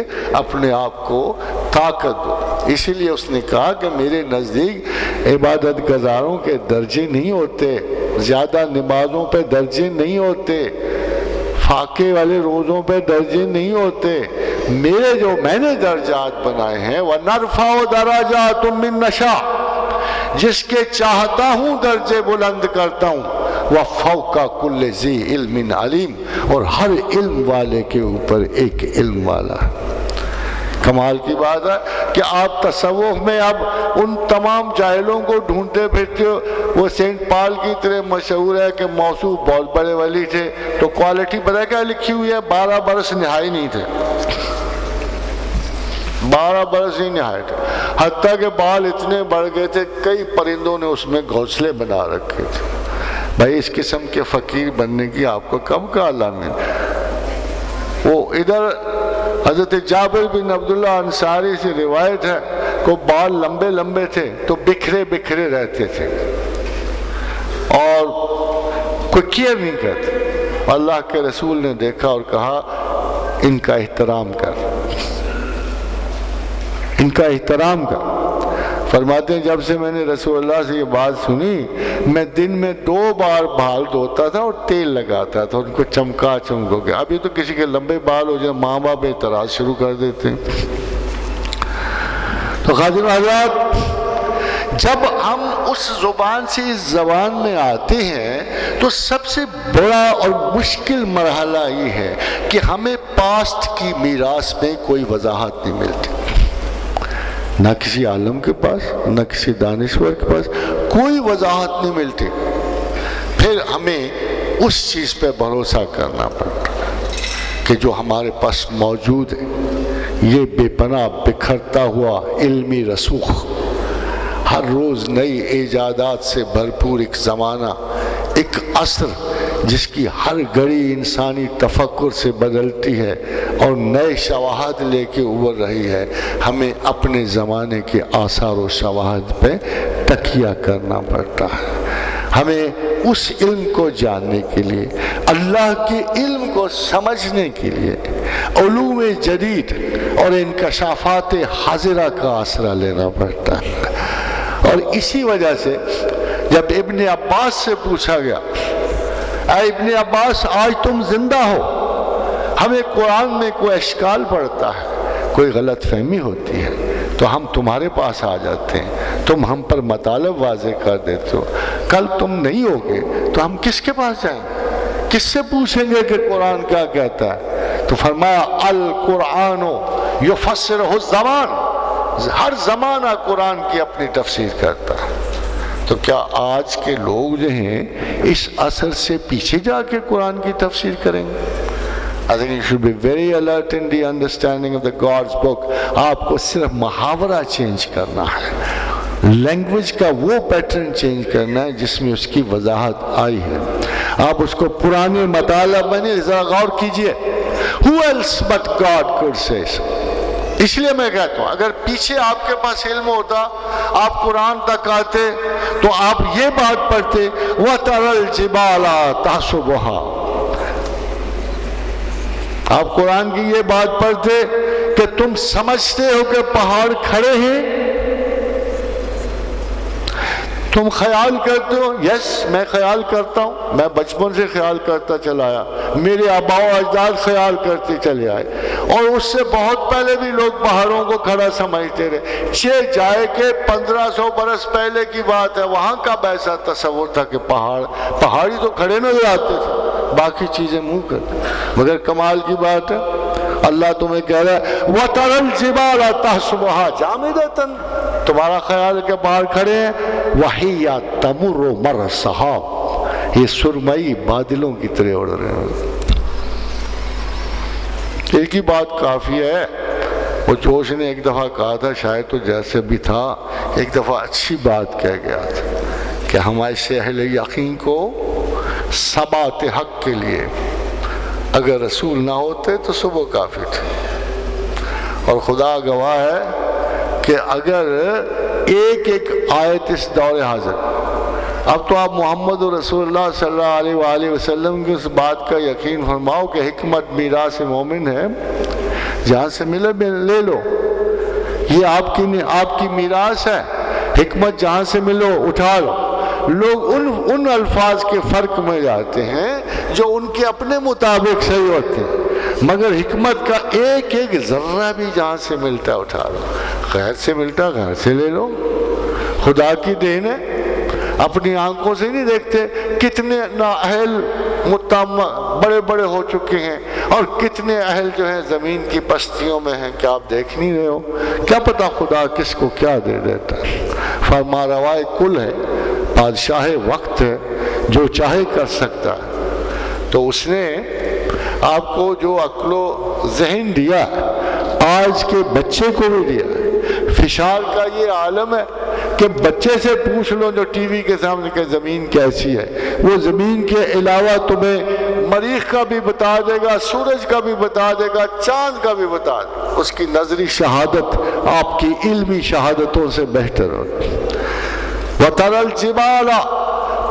اپنے آپ کو طاقت دو۔ اسی لیے اس نے کہا کہ میرے نزدیک عبادت گزاروں کے درجے نہیں ہوتے، زیادہ نمازوں پہ درجے نہیں ہوتے، فاقے والے روزوں پہ درجے نہیں ہوتے، میرے جو میں نے درجات بنائے ہیں وَنَرْفَعُ دَرَجَاتٌ مِّن نَّشَاءُ، جس کے چاہتا ہوں درجے بلند کرتا ہوں، وَفَوْقَ كُلِّ ذِي عِلْمٍ عَلِيمٍ، اور ہر علم والے کے اوپر ایک علم والا۔ کمال کی بات ہے کہ آپ تصوف میں اب ان تمام جاہلوں کو ڈھونڈتے پھرتے ہو۔ وہ سینٹ پال کی طرح مشہور ہے کہ موصوف بہت بڑے ولی تھے، تو کوالٹی پتہ کیا لکھی ہوئی ہے؟ 12 برس نہائی نہیں تھے، 12 برس ہی نہائے تھے، حتیٰ کہ بال اتنے بڑھ گئے تھے کئی پرندوں نے اس میں گھونسلے بنا رکھے تھے۔ بھائی اس قسم کے فقیر بننے کی آپ کو کب کا علامت؟ وہ ادھر حضرت جابر بن عبداللہ انصاری سے روایت ہے کہ بال لمبے لمبے تھے تو بکھرے بکھرے رہتے تھے اور کوئی کیئر نہیں کرتے۔ اللہ کے رسول نے دیکھا اور کہا ان کا احترام کر، ان کا احترام کر۔ فرماتے ہیں جب سے میں نے رسول اللہ سے یہ بات سنی، میں دن میں 2 بار بال دھوتا تھا اور تیل لگاتا تھا، ان کو چمکو گیا۔ ابھی تو کسی کے لمبے بال ہو جائے ماں باپ اعتراض شروع کر دیتے ہیں۔ تو خادم حضرات، جب ہم اس زبان سے اس زبان میں آتے ہیں تو سب سے بڑا اور مشکل مرحلہ یہ ہے کہ ہمیں پاسٹ کی میراث میں کوئی وضاحت نہیں ملتی، نہ کسی عالم کے پاس، نہ کسی دانشور کے پاس کوئی وضاحت نہیں ملتی۔ پھر ہمیں اس چیز پہ بھروسہ کرنا پڑتا کہ جو ہمارے پاس موجود ہے، یہ بے پناہ بکھرتا ہوا علمی رسوخ، ہر روز نئی ایجادات سے بھرپور ایک زمانہ، ایک عصر جس کی ہر گھڑی انسانی تفکر سے بدلتی ہے اور نئے شواہد لے کے ابھر رہی ہے۔ ہمیں اپنے زمانے کے آثار و شواہد پہ تکیہ کرنا پڑتا ہے۔ ہمیں اس علم کو جاننے کے لیے، اللہ کے علم کو سمجھنے کے لیے علوم جدید اور انکشافات حاضرہ کا آسرا لینا پڑتا ہے۔ اور اسی وجہ سے جب ابن عباس سے پوچھا گیا، اے ابن عباس آج تم زندہ ہو، ہمیں قرآن میں کوئی اشکال پڑتا ہے، کوئی غلط فہمی ہوتی ہے تو ہم تمہارے پاس آ جاتے ہیں، تم ہم پر مطالب واضح کر دیتے ہو، کل تم نہیں ہوگے تو ہم کس کے پاس جائیں، کس سے پوچھیں گے کہ قرآن کیا کہتا ہے؟ تو فرمایا القرآن یفسرہ الزمان، ہر زمانہ قرآن کی اپنی تفسیر کرتا ہے۔ تو کیا آج کے لوگ جو ہیں اس اثر سے پیچھے جا کے قرآن کی تفسیر کریں گے؟ I think you should be very alert in the understanding of the God's book۔ آپ کو صرف محاورہ چینج کرنا ہے، لینگویج کا وہ پیٹرن چینج کرنا ہے جس میں اس کی وضاحت آئی ہے۔ آپ اس کو پرانے مطالعہ بنے، ذرا غور کیجئے، who else but God could say so؟ اس لیے میں کہتا ہوں اگر پیچھے آپ کے پاس علم ہوتا، آپ قرآن تک آتے تو آپ یہ بات پڑھتے وَتَرَى الْجِبَالَ تَحْسَبُهَا، آپ قرآن کی یہ بات پڑھتے کہ تم سمجھتے ہو کہ پہاڑ کھڑے ہیں، تم خیال کرتے ہو، یس میں خیال کرتا ہوں، میں بچپن سے خیال کرتا چلا آیا، میرے آباء و اجداد خیال کرتے چلے آئے، اور اس سے بہت پہلے بھی لوگ پہاڑوں کو کھڑا سمجھتے رہے۔ جائے کہ 1500 برس پہلے کی بات ہے، وہاں کا ایسا تصور تھا کہ پہاڑی تو کھڑے نظر آتے تھے، باقی چیزیں منہ کرتے۔ مگر کمال کی بات ہے اللہ تمہیں کہہ رہا ہے وَتَرَى الْجِبَالَ تَحْسَبُهَا جَامِدَةً، تمہارا خیال ہے کہ پہاڑ کھڑے ہیں، وَهِيَ تَمُرُّ مَرَّ السَّحَابِ، یہ سرمئی بادلوں کی طرح اڑ رہے ہیں۔ ایک ہی بات کافی ہے، وہ جوش نے ایک دفعہ کہا تھا، شاید تو جیسے بھی تھا، ایک دفعہ اچھی بات کہہ گیا تھا کہ ہمارے سے اہل یقین کو ثبات حق کے لیے اگر رسول نہ ہوتے تو صبح کافی تھے، اور خدا گواہ ہے کہ اگر ایک آیت اس دور حاضر، اب تو آپ محمد رسول اللہ صلی اللہ علیہ وآلہ وسلم کی اس بات کا یقین فرماؤ کہ حکمت میراث مومن ہے، جہاں سے ملے لے لو، یہ آپ کی میراث ہے، حکمت جہاں سے ملو اٹھا لو۔ لوگ ان الفاظ کے فرق میں جاتے ہیں جو ان کے اپنے مطابق صحیح ہوتے ہیں، مگر حکمت کا ایک ذرہ بھی جہاں سے ملتا اٹھا لو، غیر سے ملتا غیر سے لے لو، خدا کی دین ہے، اپنی آنکھوں سے نہیں دیکھتے کتنے نااہل بڑے بڑے ہو چکے ہیں اور کتنے اہل جو ہیں زمین کی پستیوں میں ہیں، کیا آپ دیکھ نہیں رہے ہو؟ کیا پتا خدا کس کو کیا دے دیتا ہے۔ فرما روائے کل ہے، بادشاہ وقت ہے، جو چاہے کر سکتا ہے۔ تو اس نے آپ کو جو عقل و ذہن دیا آج کے بچے کو بھی دیا، فشار کا یہ عالم ہے کہ بچے سے پوچھ لو جو ٹی وی کے سامنے کہ زمین کیسی ہے، وہ زمین کے علاوہ تمہیں مریخ کا بھی بتا دے گا، سورج کا بھی بتا دے گا، چاند کا بھی بتا دے گا۔ اس کی نظری شہادت آپ کی علمی شہادتوں سے بہتر ہوتی۔ وَتَرَى الْجِبَالَ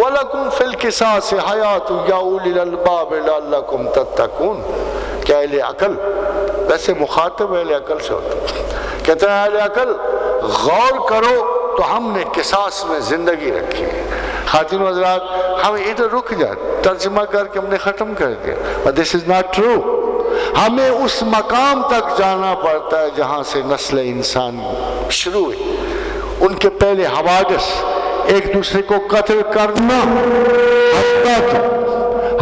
وَلَكُمْ فِي الْقِصَاصِ حَيَاةٌ يَا أُولِي الْأَلْبَابِ لَعَلَّكُمْ تَتَّقُونَ کہ اہل عقل، ویسے مخاطب اہل عقل سے ہوتا ہے، کہتا ہے اہل عقل غور کرو تو ہم نے قصاص میں زندگی رکھی ہے۔ خواتین و حضرات، ہم ادھر رک جائے، ترجمہ کر کے ہم نے ختم کر دیا، but this is not true۔ ہمیں اس مقام تک جانا پڑتا ہے جہاں سے نسل انسان شروع ہوئی، ان کے پہلے حوادث، ایک دوسرے کو قتل کرنا،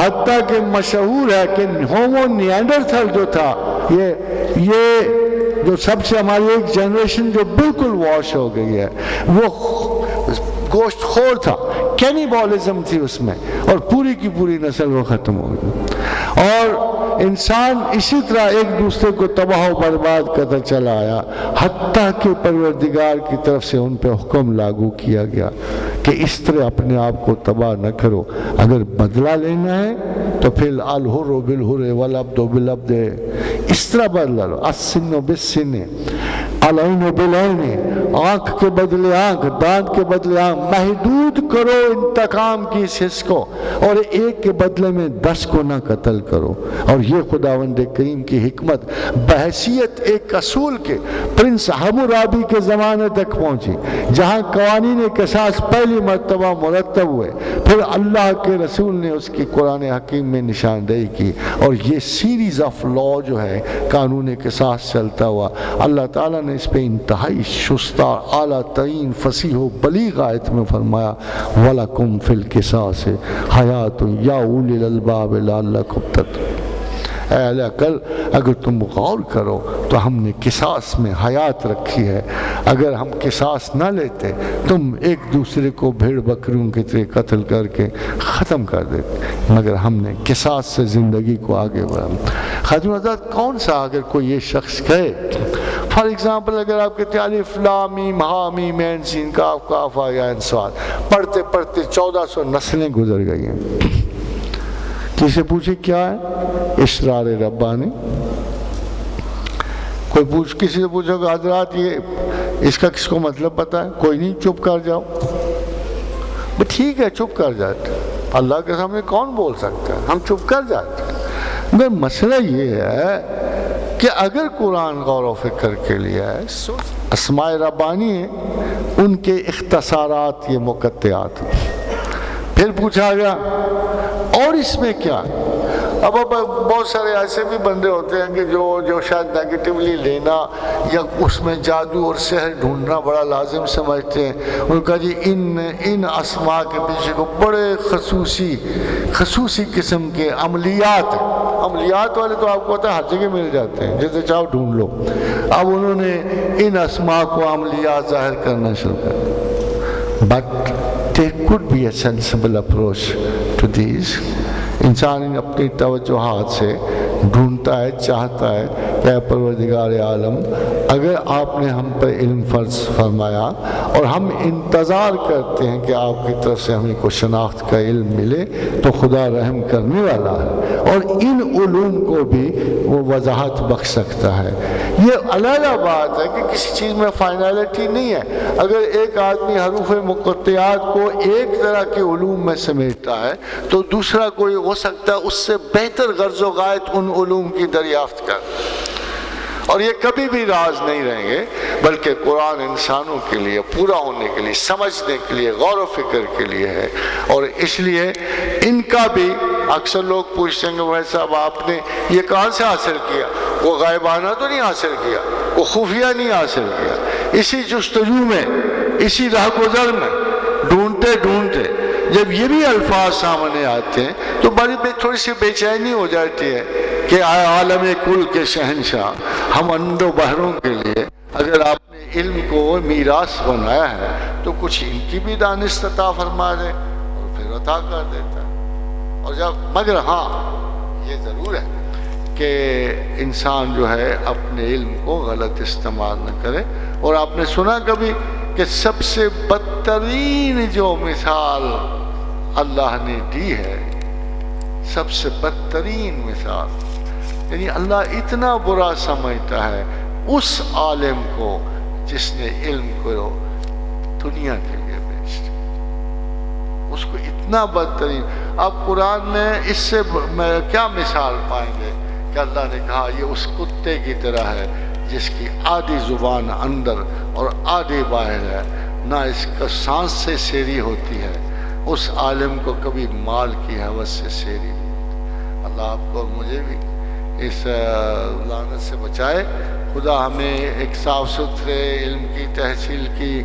حتیٰ کہ مشہور ہے کہ ہومو نیانڈرتھل جو تھا، یہ جو سب سے ہماری ایک جنریشن جو بالکل واش ہو گئی ہے، وہ گوشت خور تھا، کینیبالزم تھی اس میں، اور پوری کی پوری نسل وہ ختم ہو گئی۔ اور انسان اسی طرح ایک دوسرے کو تباہ و برباد کرتا چلا آیا، حتیٰ کہ پروردگار کی طرف سے ان پہ حکم لاگو کیا گیا کہ اس طرح اپنے آپ کو تباہ نہ کرو، اگر بدلہ لینا ہے تو پھر الحر بالحر والعبد بالعبد، اس طرح بدلہ لو، السن بالسن، العین بالعین، آنکھ کے بدلے آنکھ، دانت کے بدلے آنکھ، محدود کرو انتقام کی اس حص کو، اور ایک کے بدلے میں 10 کو نہ قتل کرو۔ اور یہ خداوند کریم کی حکمت بحیثیت ایک اصول کے پرنس حمورابی کے زمانے تک پہنچی، جہاں قوانین قصاص پہلی مرتبہ مرتب ہوئے، پھر اللہ کے رسول نے اس کی قرآن حکیم میں نشاندہی کی، اور یہ سیریز آف لا جو ہے قانون قصاص چلتا ہوا، اللہ تعالیٰ نے اس پہ انتہائی شستہ اعلیٰ ترین فصیح و بلیغ آیت میں فرمایا وَلَكُمْ فِي الْقِصَاصِ حَيَاةٌ يَا أُولِي الْأَلْبَابِ لَعَلَّكُمْ تَتَّقُونَ۔ اے اہل عقل، اگر تم غور کرو تو ہم نے قصاص میں حیات رکھی ہے، اگر ہم قصاص نہ لیتے تم ایک دوسرے کو بھیڑ بکریوں کی طرح قتل کر کے ختم کر دیتے، مگر ہم نے قصاص سے زندگی کو آگے بڑھا۔ خاتون حضرات، کون سا اگر کوئی یہ شخص کہے، فار ایگزامپل اگر آپ کہتے ہیں الف لام میم ہا میم عین سین کاف کاف ہا یا عین صاد، پڑھتے پڑھتے 1400 نسلیں گزر گئی ہیں، کسی پوچھے کیا ہے اسرار ربانی؟ کسی سے پوچھو کہ حضرات یہ اس کا کس کو مطلب پتا ہے؟ کوئی نہیں، چپ کر جاؤ۔ ٹھیک ہے، چپ کر جاتے، اللہ کے سامنے کون بول سکتا ہے، ہم چپ کر جاتے ہیں۔ مگر مسئلہ یہ ہے کہ اگر قرآن غور و فکر کے لیے ہے، اسماء ربانی ہیں، ان کے اختصارات یہ مقطعات ہیں۔ پھر پوچھا گیا اور اس میں کیا؟ اب بہت سارے ایسے بھی بندے ہوتے ہیں کہ جو شاید نیگیٹیولی لینا یا اس میں جادو اور سحر ڈھونڈنا بڑا لازم سمجھتے ہیں۔ ان کا جی ان اسماء کے پیچھے کو بڑے خصوصی قسم کے عملیات والے تو آپ کو پتا ہے ہر جگہ مل جاتے ہیں، جیسے چاہو ڈھونڈ لو۔ اب انہوں نے ان اسماء کو عملیات ظاہر کرنا شروع کر، but there could be a sensible approach to these۔ انسان اپنی توجہات سے ڈھونڈتا ہے، چاہتا ہے کہ اے پروردگار عالم، اگر آپ نے ہم پر علم فرض فرمایا اور ہم انتظار کرتے ہیں کہ آپ کی طرف سے ہمیں کو شناخت کا علم ملے تو خدا رحم کرنے والا ہے اور ان علوم کو بھی وہ وضاحت بخش سکتا ہے۔ یہ علیحدہ بات ہے کہ کسی چیز میں فائنلٹی نہیں ہے۔ اگر ایک آدمی حروف مقطعات کو ایک طرح کے علوم میں سمیٹتا ہے تو دوسرا کوئی ہو سکتا ہے اس سے بہتر غرض و غایت ان علوم کی دریافت کر، اور یہ کبھی بھی راز نہیں رہیں گے، بلکہ قرآن انسانوں کے لیے پورا ہونے کے لیے، سمجھنے کے لیے، غور و فکر کے لیے ہے۔ اور اس لیے ان کا بھی اکثر لوگ پوچھتے ہیں کہ بھائی صاحب آپ نے یہ کہاں سے حاصل کیا؟ وہ غائبانہ تو نہیں حاصل کیا، وہ خفیہ نہیں حاصل کیا، اسی جستجو میں، اسی راہ گزر میں ڈھونڈتے ڈھونڈتے جب یہ بھی الفاظ سامنے آتے ہیں تو بڑی تھوڑی سی بے چینی ہو جاتی ہے کہ عالم کل کے شہنشاہ، ہم اندر و بحروں کے لیے اگر آپ نے علم کو میراث بنایا ہے تو کچھ ان کی بھی دانش عطا فرما دے اور پھر عطا کر دیتا ہے۔ اور مگر ہاں یہ ضرور ہے کہ انسان جو ہے اپنے علم کو غلط استعمال نہ کرے۔ اور آپ نے سنا کبھی کہ سب سے بدترین جو مثال اللہ نے دی ہے، سب سے بدترین مثال، یعنی اللہ اتنا برا سمجھتا ہے اس عالم کو جس نے علم کو دنیا کے لیے بیچ دیا، اس کو اتنا بدترین. اب قرآن میں اس سے کیا مثال پائیں گے کہ اللہ نے کہا یہ اس کتے کی طرح ہے جس کی آدھی زبان اندر اور آدھی باہر ہے, نہ اس کا سانس سے سیری ہوتی ہے, اس عالم کو کبھی مال کی ہوس سے سیری نہیں ہوتی. اللہ آپ کو اور مجھے بھی اس لعنت سے بچائے. خدا ہمیں ایک صاف ستھرے علم کی تحصیل کی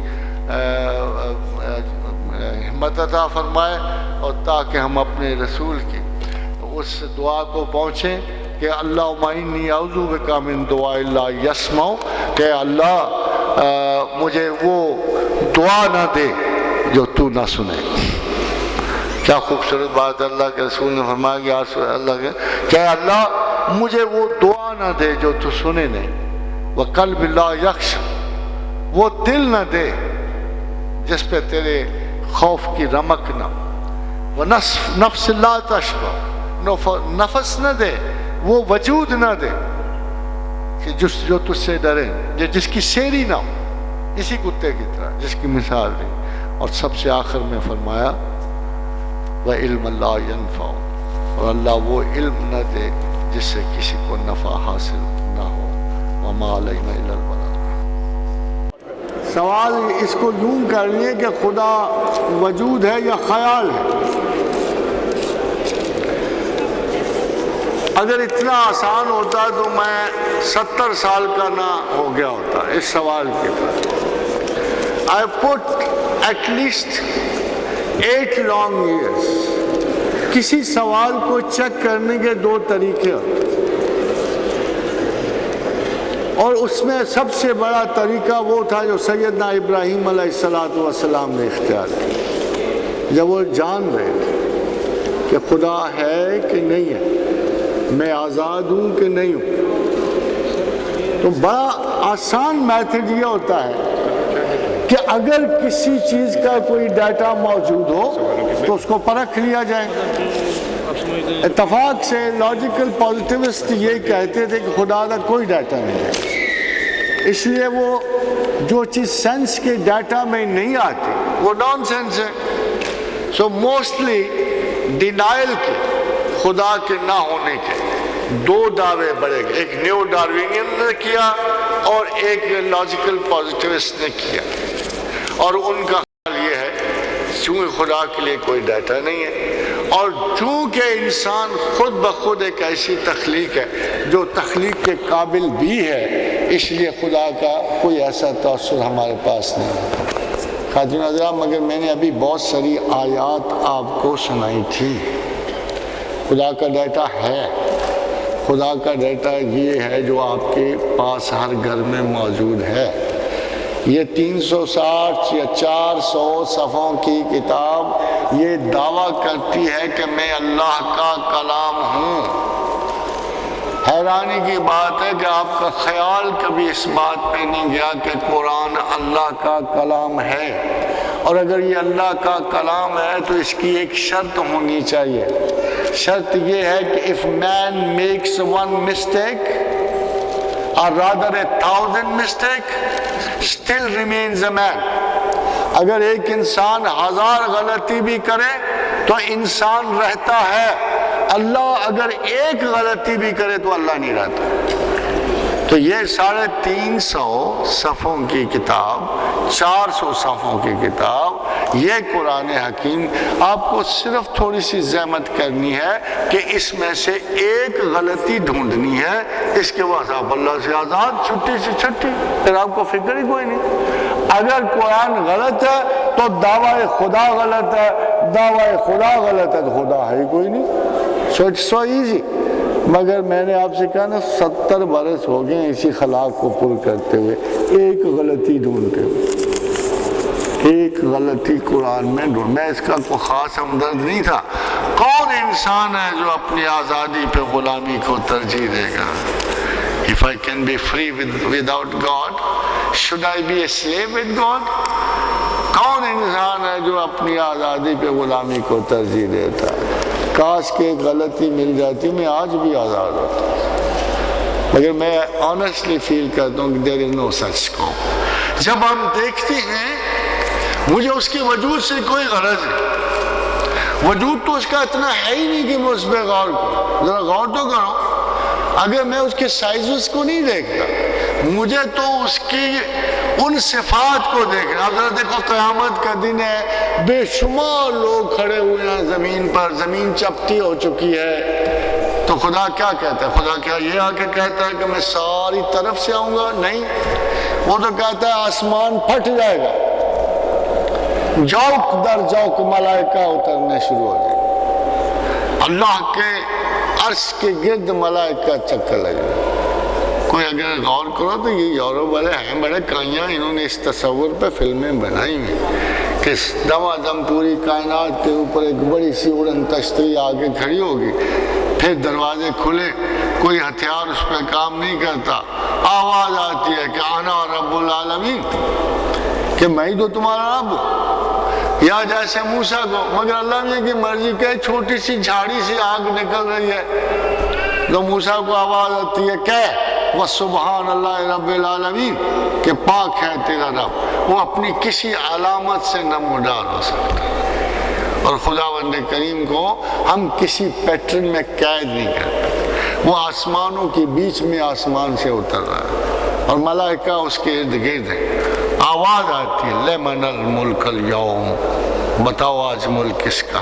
ہمت عطا فرمائے, اور تاکہ ہم اپنے رسول کی اس دعا کو پہنچیں کہ اللہم انی اعوذ بک من دعاء لا یسمع, کہ اللہ مجھے وہ دعا نہ دے جو تو نہ سنے. کیا خوبصورت بات اللہ کے رسول نے فرمایا کہ کہ اللہ مجھے وہ دعا نہ دے جو تو سنے نہیں, وقلب لا یخشع, وہ دل نہ دے جس پہ تیرے خوف کی رمق نہ, ونفس لا تشبع, نفس نہ دے, وہ وجود نہ دے کہ جو تجھ سے ڈرے, جس کی سیری نہ ہو, اسی کتے کی طرح جس کی مثال نہیں. اور سب سے آخر میں فرمایا وَعِلْمَ لَا يَنْفَعُ, اور اللہ وہ علم نہ دے جس سے کسی کو نفع حاصل نہ ہو. وَمَا عَلَيْنَا إِلَّا الْبَلَاغُ. سوال اس کو یوں کر لیے کہ خدا وجود ہے یا خیال ہے. اگر اتنا آسان ہوتا تو میں 70 سال کا نہ ہو گیا ہوتا اس سوال کے پر. I put at least 8 long years. کسی سوال کو چیک کرنے کے 2 طریقے ہوتے ہیں, اور اس میں سب سے بڑا طریقہ وہ تھا جو سیدنا ابراہیم علیہ السلام نے اختیار کیا جب وہ جان رہے تھے کہ خدا ہے کہ نہیں ہے, میں آزاد ہوں کہ نہیں ہوں. تو بڑا آسان میتھڈ یہ ہوتا ہے کہ اگر کسی چیز کا کوئی ڈیٹا موجود ہو تو اس کو پرکھ لیا جائے. اتفاق سے لاجیکل پازیٹیوسٹ یہ کہتے تھے کہ خدا کا کوئی ڈیٹا نہیں ہے, اس لیے وہ جو چیز سینس کے ڈیٹا میں نہیں آتی وہ نان سینس ہے. سو موسٹلی ڈینائل کے, خدا کے نہ ہونے کے 2 دعوے بڑھے گئے, ایک نیو ڈاروینین نے کیا اور ایک لاجیکل پازیٹیوسٹ نے کیا. اور ان کا خیال یہ ہے چونکہ خدا کے لیے کوئی ڈیٹا نہیں ہے, اور چونکہ انسان خود بخود ایک ایسی تخلیق ہے جو تخلیق کے قابل بھی ہے, اس لیے خدا کا کوئی ایسا تاثر ہمارے پاس نہیں ہے. خاتون حضرات, مگر میں نے ابھی بہت ساری آیات آپ کو سنائی تھی. خدا کا ڈیٹا ہے, خدا کا ڈیٹا یہ ہے جو آپ کے پاس ہر گھر میں موجود ہے. یہ 360 یا 400 صفحوں کی کتاب یہ دعویٰ کرتی ہے کہ میں اللہ کا کلام ہوں. حیرانی کی بات ہے کہ آپ کا خیال کبھی اس بات پہ نہیں گیا کہ قرآن اللہ کا کلام ہے, اور اگر یہ اللہ کا کلام ہے تو اس کی ایک شرط ہونی چاہیے. شرط یہ ہے کہ if man makes one mistake or rather 1,000 mistake still remains a man. اگر ایک انسان 1000 غلطی بھی کرے تو انسان رہتا ہے. اللہ اگر ایک غلطی بھی کرے تو اللہ نہیں رہتا. تو یہ 350 صفحوں کی کتاب, 400 صفحوں کی کتاب, یہ قرآن حکیم آپ کو صرف تھوڑی سی زحمت کرنی ہے کہ اس میں سے ایک غلطی ڈھونڈنی ہے, اس کے بعد آپ اللہ سے آزاد, چھٹی سے چھٹی, پھر آپ کو فکر ہی کوئی نہیں. اگر قرآن غلط ہے تو دعویٰ خدا غلط ہے, دعویٰ خدا غلط ہے تو خدا ہے ہی کوئی نہیں. So easy. مگر میں نے آپ سے کہا نا 70 برس ہو گئے اسی خلا کو پر کرتے ہوئے, ایک غلطی ڈھونڈتے ہوئے, ایک غلطی قرآن میں ڈھونڈ. میں اس کا کوئی خاص ہمدرد نہیں تھا. کون انسان ہے جو اپنی آزادی پہ غلامی کو ترجیح دے گا؟ If I can be free without God, should I be a slave with God? کون انسان ہے جو اپنی آزادی پہ غلامی کو ترجیح دیتا ہے؟ کاش کہ ایک غلطی مل جاتی میں آج بھی آزاد ہوتا. مگر میں آنیسٹلی فیل کرتا ہوں کہ دیر از نو سچ اسکوپ. جب ہم دیکھتے ہیں مجھے اس کے وجود سے کوئی غرض نہیں, وجود تو اس کا اتنا ہے ہی نہیں کہ میں اس پہ غور کروں. ذرا غور تو کرو. اگر میں اس کے سائزز کو نہیں دیکھتا، مجھے تو اس کی ان صفات کو دیکھنا. اب ذرا دیکھو قیامت کا دن ہے، بے شمار لوگ کھڑے ہوئے ہیں زمین پر، زمین چپٹی ہو چکی ہے، تو خدا کیا کہتا ہے؟ خدا کیا یہ آ کے کہتا ہے کہ میں ساری طرف سے آؤں گا؟ نہیں، وہ تو کہتا ہے آسمان پھٹ جائے گا، جوک در جوک ملائکہ اترنے شروع ہو جائے گا، اللہ کے عرش کے گرد ملائکہ چکر لگے گا. کوئی اگر غور کرو تو یہ یورپ والے ہیں بڑے کائیاں، انہوں نے اس تصور پہ فلمیں بنائی ہوئی کہ دم پوری کائنات کے اوپر ایک بڑی سی اڑن تشتری آگے کھڑی ہوگی، پھر دروازے کھلے، کوئی ہتھیار اس پہ کام نہیں کرتا، آواز آتی ہے کہ انا رب العالمین، کہ میں ہی تو تمہارا رب ہوں. یا جیسے موسیٰ کو، مگر اللہ میاں کی مرضی کہ چھوٹی سی جھاڑی سی آگ نکل رہی ہے، تو موسیٰ کو آواز آتی ہے کہ وَسُبْحَانَ اللَّهِ رَبِّ الْعَالَمِينَ، کہ پاک ہے تیرا رب. وہ اپنی کسی علامت سے نمودار ہو سکتا ہے، اور خداوند کریم کو ہم کسی پیٹرن میں قید نہیں کرتے. وہ آسمانوں کے بیچ میں آسمان سے اتر رہا ہے اور ملائکہ اس کے ارد گرد ہے. آواز آتی ہے لمن الملک اليوم، بتاؤ آج ملک کس کا،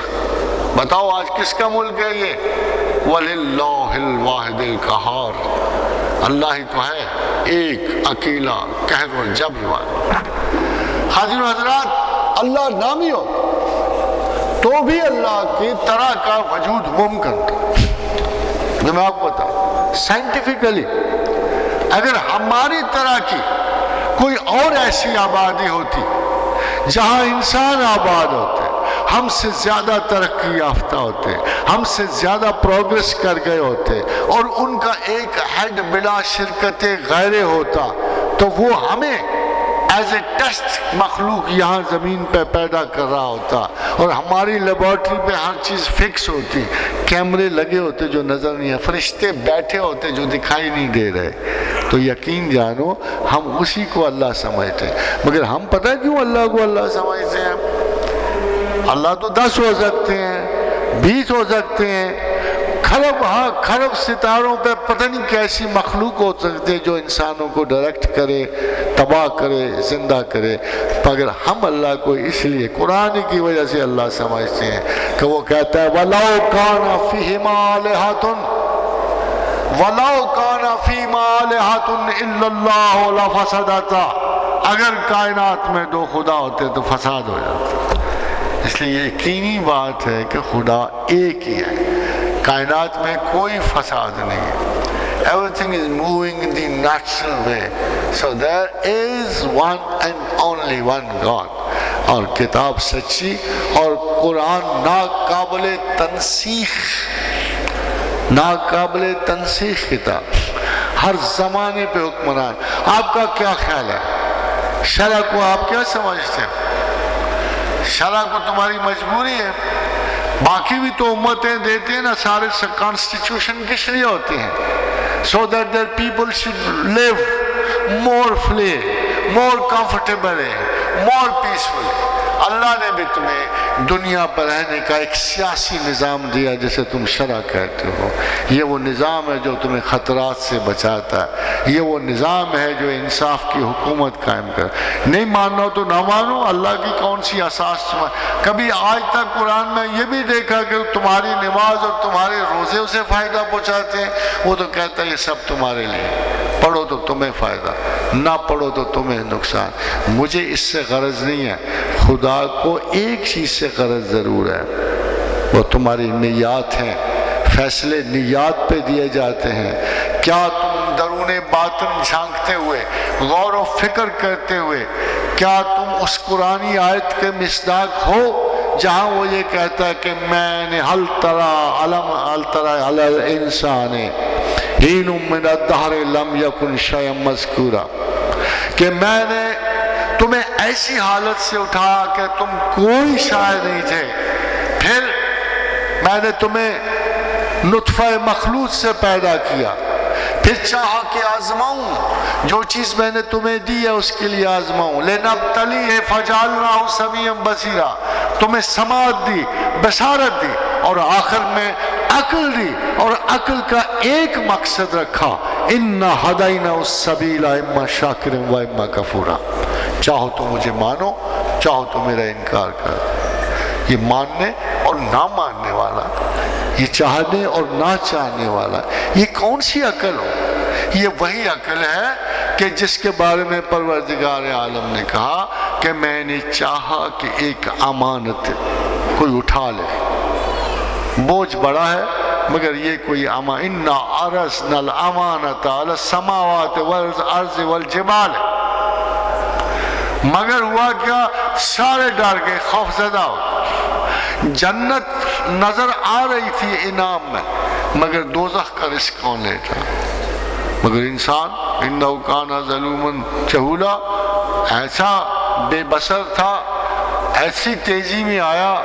بتاؤ آج کس کا ملک ہے یہ؟ وَلِلَّهِ الْوَاحِدِ الْقَهَّارِ، اللہ ہی تو ہے ایک اکیلا قہر و جبر والا. حاضرین حضرات، اللہ نامی ہو تو بھی اللہ کی طرح کا وجود ممکن تھا. میں آپ کو بتاؤں سائنٹیفکلی، اگر ہماری طرح کی کوئی اور ایسی آبادی ہوتی جہاں انسان آباد ہوتے، ہم سے زیادہ ترقی یافتہ ہوتے، ہم سے زیادہ پروگریس کر گئے ہوتے، اور ان کا ایک ہیڈ بلا شرکت غیر ہوتا، تو وہ ہمیں ایز اے ٹیسٹ مخلوق یہاں زمین پہ پیدا کر رہا ہوتا، اور ہماری لیبارٹری پہ ہر چیز فکس ہوتی، کیمرے لگے ہوتے جو نظر نہیں ہے، فرشتے بیٹھے ہوتے جو دکھائی نہیں دے رہے. تو یقین جانو ہم اسی کو اللہ سمجھتے ہیں. مگر ہم پتہ کیوں اللہ کو اللہ سمجھتے ہیں؟ اللہ تو 10 ہو سکتے ہیں، 20 ہو سکتے ہیں، کھرب ستاروں پہ پتہ نہیں کیسی مخلوق ہو سکتے جو انسانوں کو ڈائریکٹ کرے، تباہ کرے، زندہ کرے. مگر ہم اللہ کو اس لیے قرآن کی وجہ سے اللہ سمجھتے ہیں کہ وہ کہتا ہے وَلَوْ كَانَ فِيهِمَا آلِهَةٌ وَلَوْ كَانَ فِيهِمَا آلِهَةٌ إِلَّا اللَّهُ لَفَسَدَتَا، اگر کائنات میں 2 خدا ہوتے تو فساد ہو جاتا. اس لیے یہ یقینی بات ہے کہ خدا ایک ہی ہے، کائنات میں کوئی فساد نہیں ہے. Everything is moving in the natural way. So there is one and only one God. اور کتاب سچی اور قرآن ناقابل تنسیخ، ناقابل تنسیخ کتاب، ہر زمانے پہ حکمران. آپ کا کیا خیال ہے؟ شرع کو آپ کیا سمجھتے ہیں؟ شرع کو تمہاری مجبوری ہے. باقی بھی تو امتیں دیتے ہیں نا، سارے کانسٹیٹیوشن کس لیے ہوتے ہیں؟ so that their people should live more free, more comfortably, more peacefully. اللہ نے بھی تمہیں دنیا پر رہنے کا ایک سیاسی نظام دیا جسے تم شرع کہتے ہو. یہ وہ نظام ہے جو تمہیں خطرات سے بچاتا ہے، یہ وہ نظام ہے جو انصاف کی حکومت قائم کر. نہیں مانو تو نہ مانو، اللہ کی کون سی اساس کبھی آج تک قرآن میں یہ بھی دیکھا کہ تمہاری نماز اور تمہارے روزے اسے فائدہ پہنچاتے ہیں؟ وہ تو کہتا ہے یہ سب تمہارے لیے، پڑھو تو تمہیں فائدہ، نہ پڑھو تو تمہیں نقصان. مجھے اس سے غرض نہیں ہے. خدا کو ایک چیز سے غرض ضرور ہے، وہ تمہاری نیات ہیں. فیصلے نیات پہ دیے جاتے ہیں. کیا تم درون باطن جھانکتے ہوئے، غور و فکر کرتے ہوئے، کیا تم اس قرآنی آیت کے مصداق ہو جہاں وہ یہ کہتا ہے کہ میں نے حل ترى علی الانسان حین من الدہر لم یکن شیئا مذکورا، کہ میں نے تمہیں ایسی حالت سے اٹھا کہ تم کوئی شاعر نہیں تھے، پھر میں نے تمہیں نطفہ مخلوط سے پیدا کیا، پھر چاہا کہ آزماؤں، جو چیز میں نے تمہیں دی ہے اس کے لیے آزماؤں. لِنَبْتَلِيهِ فَجَعَلْنَاهُ سَمِيعًا بَصِيرًا، تمہیں سماعت دی، بصارت دی، اور آخر میں عقل دی، اور عقل کا ایک مقصد رکھا، اِنَّا هَدَيْنَا السَّبِيلَ اِمَّا شَاكِرٍ وَإِمَّا كَفُورًا، چاہو تو مجھے مانو، چاہو تو میرا انکار کر۔ یہ ماننے اور نہ ماننے والا، یہ چاہنے اور نہ چاہنے والا، یہ کون سی عقل ہو؟ یہ وہی عقل ہے کہ جس کے بارے میں پروردگار عالم نے کہا کہ میں نے چاہا کہ ایک امانت کوئی اٹھا لے، بوجھ بڑا ہے مگر یہ کوئی اِنَّا عَرَضْنَا الْأَمَانَةَ عَلَى السَّمَاوَاتِ وَالْأَرْضِ وَالْجِبَالِ، مگر ہوا کیا؟ سارے ڈر گئے، خوف زدہ ہو۔ جنت نظر آ رہی تھی انعام میں، مگر دوزخ کا رزق کون لیتا؟ مگر انسان اِنَّهُ كَانَ ظَلُومًا جَهُولًا، ایسا بے بصر تھا، ایسی تیزی میں آیا،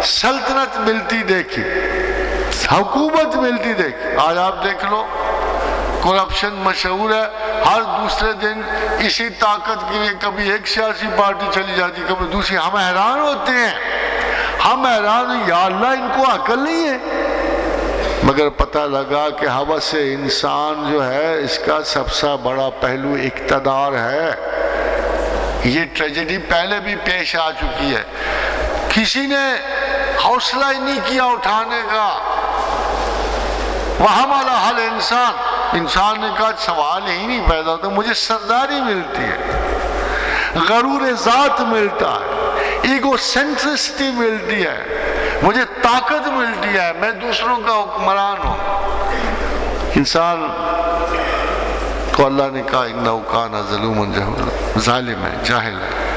سلطنت ملتی دیکھی، حکومت ملتی دیکھی۔ آج آپ دیکھ لو، کرپشن مشہور ہے، ہر دوسرے دن اسی طاقت کے لیے کبھی ایک سیاسی پارٹی چلی جاتی، کبھی دوسری۔ ہم حیران ہوتے ہیں، ہم حیران ہیں، یا اللہ ان کو عقل نہیں ہے۔ مگر پتہ لگا کہ ہوس انسان جو ہے اس کا سب سے بڑا پہلو اقتدار ہے۔ یہ ٹریجڈی پہلے بھی پیش آ چکی ہے، کسی نے حوصلہ ہی نہیں کیا اٹھانے کا۔ وَحَمَلَهَا الْإِنسَانُ، انسان نے کہا سوال ہی نہیں پیدا ہوتا، مجھے سرداری ملتی ہے، غرور ذات ملتا ہے، ایگو سینٹرسٹی ملتی ہے، مجھے طاقت ملتی ہے، میں دوسروں کا حکمران ہوں۔ انسان کو اللہ نے کہا اِنَّهُ كَانَ ظَلُومًا جَهُولًا، ظالم ہے، جاہل ہے۔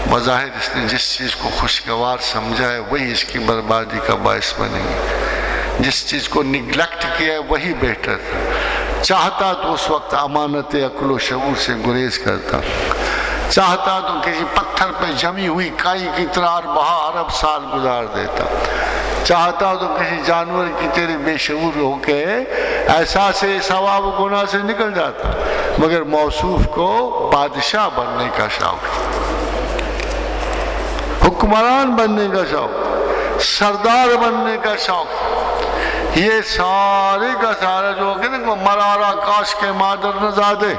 بظاہر اس نے جس چیز کو خوشگوار سمجھا ہے وہی اس کی بربادی کا باعث بنے گی، جس چیز کو نگلیکٹ کیا ہے وہی بہتر تھا۔ چاہتا تو اس وقت امانت عقل و شعور سے گریز کرتا، چاہتا تو کسی پتھر پہ جمی ہوئی کائی کی طرح بہا ارب سال گزار دیتا، چاہتا تو کسی جانور کی طرح بے شعور ہو کے احساس ثواب و گناہ سے نکل جاتا، مگر موصوف کو بادشاہ بننے کا شوق تھا، حکمران بننے کا شوق، سردار بننے کا شوق۔ یہ سارے کا سارا جو کہ نا مرارا کاش کے مادر نزادے،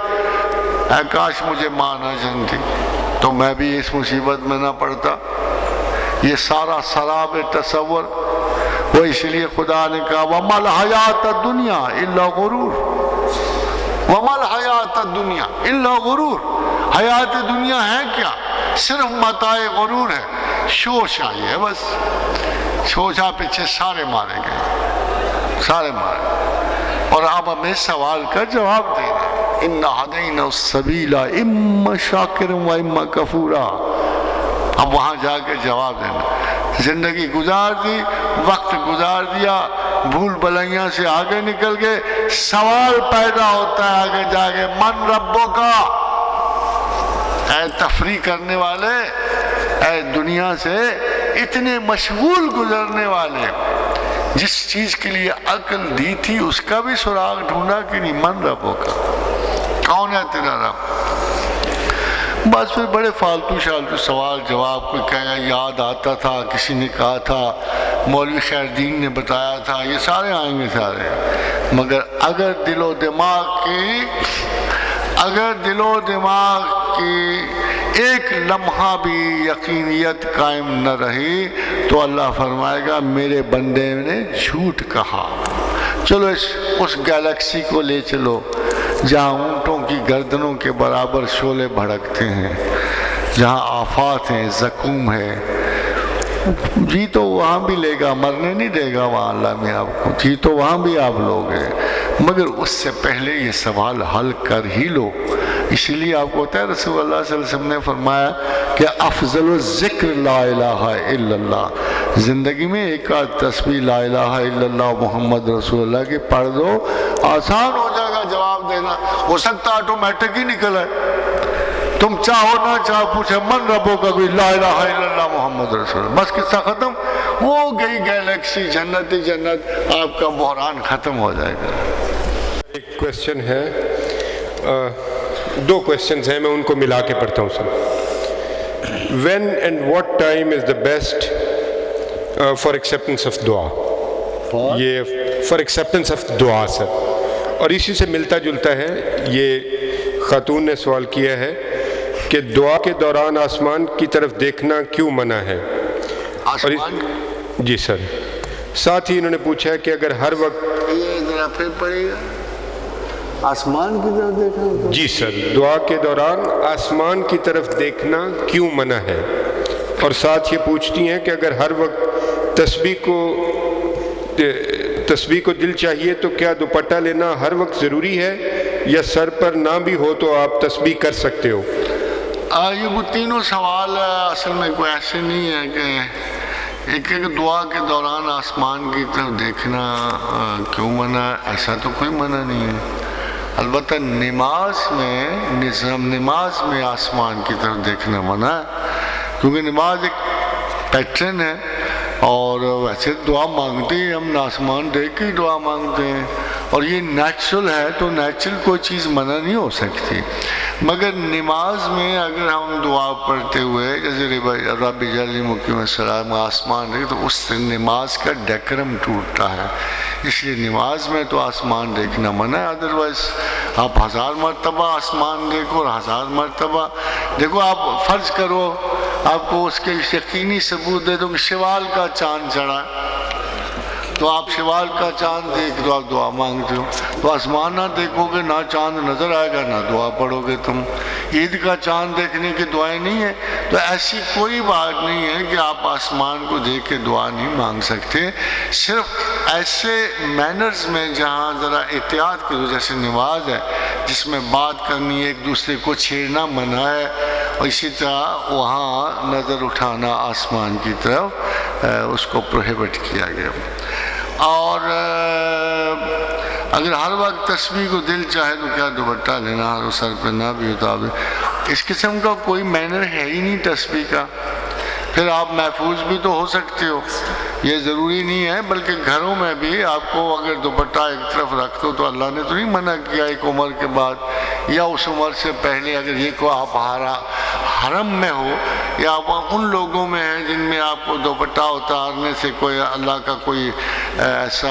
اے کاش مجھے ماں نہ جنتی تو میں بھی اس مصیبت میں نہ پڑتا۔ یہ سارا سراب تصور، وہ اس لیے خدا نے کہا وَمَا الْحَيَاةَ الدُّنْيَا إِلَّا غُرُورٌ، وَمَا الْحَيَاةَ الدُّنْيَا إِلَّا غُرُورٌ، حیات دنیا ہے کیا؟ صرف متاع غرور ہے، شوش آئی ہے بس، شوشا پیچھے سارے مارے گئے، سارے مارے۔ اور اب ہمیں سوال کا جواب دینا، اِنَّا هَدَيْنَا السَّبِيلَ اِمَّا شَاكِرًا وَإِمَّا كَفُورًا۔ اب وہاں جا کے جواب دینا، زندگی گزار دی، وقت گزار دیا، بھول بھلائیاں سے آگے نکل گئے، سوال پیدا ہوتا ہے آگے جا کے من ربوں کا۔ اے تفریح کرنے والے، اے دنیا سے اتنے مشغول گزرنے والے، جس چیز کے لیے عقل دی تھی اس کا بھی سراغ ڈھونڈا کہ نہیں؟ من ربوں کا، کون ہے تیرا رب؟ بس پھر بڑے فالتو شالتو سوال جواب، کوئی کہنا یاد آتا تھا، کسی نے کہا تھا، مولوی خیر دین نے بتایا تھا، یہ سارے آئیں گے سارے، مگر اگر دل و دماغ کی ایک لمحہ بھی یقینیت قائم نہ رہی تو اللہ فرمائے گا میرے بندے نے جھوٹ کہا۔ چلو اس گیلیکسی کو لے چلو جہاں اونٹوں کی گردنوں کے برابر شعلے بھڑکتے ہیں، جہاں آفات ہیں، زکوم ہے، جی تو وہاں بھی لے گا، مرنے نہیں دے گا وہاں اللہ میں آپ کو، جی تو وہاں بھی آپ لوگ ہیں، مگر اس سے پہلے یہ سوال حل کر ہی لو۔ اسی لیے آپ کو ہوتا ہے رسول اللہ صلی اللہ علیہ وسلم نے فرمایا کہ افضل الذکر لا الہ الا اللہ، زندگی میں ایک آدھ تسبیح لا الہ الا اللہ محمد رسول اللہ کی پڑھ دو، آسان ہو جائے گا جواب دینا، ہو سکتا آٹومیٹک ہی نکل ہے، تم چاہو نہ چاہو پوچھے من ربوں کا کوئی لا الہ الا اللہ محمد رسول اللہ، بس قصہ ختم، وہ گئی گیلیکسی جنت جنت، آپ کا بحران ختم ہو جائے گا۔ ایک کویسچن ہے، دو کویسچنز ہیں، میں ان کو ملا کے پڑھتا ہوں سر۔ When and what time is the best for acceptance of dua. یہ for acceptance of dua سر. اور اسی سے ملتا جلتا ہے، یہ خاتون نے سوال کیا ہے کہ دعا کے دوران آسمان کی طرف دیکھنا کیوں منع ہے؟ آسمان جی سر. ساتھ ہی انہوں نے پوچھا ہے کہ اگر ہر وقت یہ ذرا پھر پڑے گا، آسمان کی طرف دیکھنا. جی سر، دعا کے دوران آسمان کی طرف دیکھنا کیوں منع ہے؟ اور ساتھ یہ پوچھتی ہیں کہ اگر ہر وقت تسبیح کو دل چاہیے تو کیا دوپٹہ لینا ہر وقت ضروری ہے، یا سر پر نہ بھی ہو تو آپ تسبیح کر سکتے ہو؟ یہ وہ تینوں سوال اصل میں کوئی ایسے نہیں ہے کہ ایک دعا کے دوران آسمان کی طرف دیکھنا کیوں منع ہے، ایسا تو کوئی منع نہیں ہے. البتہ نماز میں آسمان کی طرف دیکھنا منع ہے، کیونکہ نماز ایک پیٹرن ہے، اور ویسے دعا مانگتے ہیں ہم آسمان دیکھ کے دعا مانگتے ہیں، اور یہ نیچرل ہے، تو نیچرل کوئی چیز منع نہیں ہو سکتی. مگر نماز میں اگر ہم دعا پڑھتے ہوئے جیسے رب جل مقیم السلام آسمان دیکھے تو اس سے نماز کا ڈیکرم ٹوٹتا ہے. اس لیے نماز میں تو آسمان دیکھنا منع ہے. ادروائز آپ 1000 مرتبہ آسمان دیکھو، اور 1000 مرتبہ دیکھو. آپ فرض کرو آپ کو اس کے یقینی ثبوت دے دو کہ شوال کا چاند چڑھا، تو آپ شوال کا چاند دیکھ دو، آپ دعا مانگتے ہو، تو آسمان نہ دیکھو گے، نہ چاند نظر آئے گا، نہ دعا پڑھو گے تم. عید کا چاند دیکھنے کی دعائیں نہیں ہیں. تو ایسی کوئی بات نہیں ہے کہ آپ آسمان کو دیکھ کے دعا نہیں مانگ سکتے. صرف ایسے مینرز میں جہاں ذرا احتیاط کی جیسے نماز ہے جس میں بات کرنی، ایک دوسرے کو چھیڑنا منع ہے، اور اسی طرح وہاں نظر اٹھانا آسمان کی طرف اس کو پروہیبٹ کیا گیا. اور اگر ہر وقت تسبیح کو دل چاہے تو کیا دوپٹہ لینا ہر سر پہ نہ بھی ہوتا. اس قسم کا کوئی مینر ہے ہی نہیں تسبیح کا. پھر آپ محفوظ بھی تو ہو سکتے ہو، یہ ضروری نہیں ہے. بلکہ گھروں میں بھی آپ کو اگر دوپٹہ ایک طرف رکھ دو تو اللہ نے تو نہیں منع کیا ایک عمر کے بعد یا اس عمر سے پہلے. اگر یہ کو آپ حرم میں ہو یا آپ ان لوگوں میں ہیں جن میں آپ کو دوپٹہ اتارنے سے کوئی اللہ کا کوئی ایسا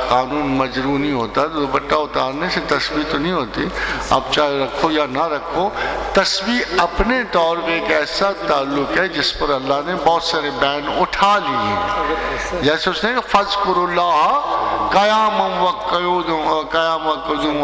قانون مجروح نہیں ہوتا، تو دوپٹہ اتارنے سے تسبیح تو نہیں ہوتی. آپ چاہے رکھو یا نہ رکھو، تسبیح اپنے طور پہ ایک ایسا تعلق ہے جس پر اللہ نے بہت سارے بیان اٹھا لیے ہیں. جیسے اس نے فَاذْكُرُوا اللَّهَ قِيَامًا وَقُعُودًا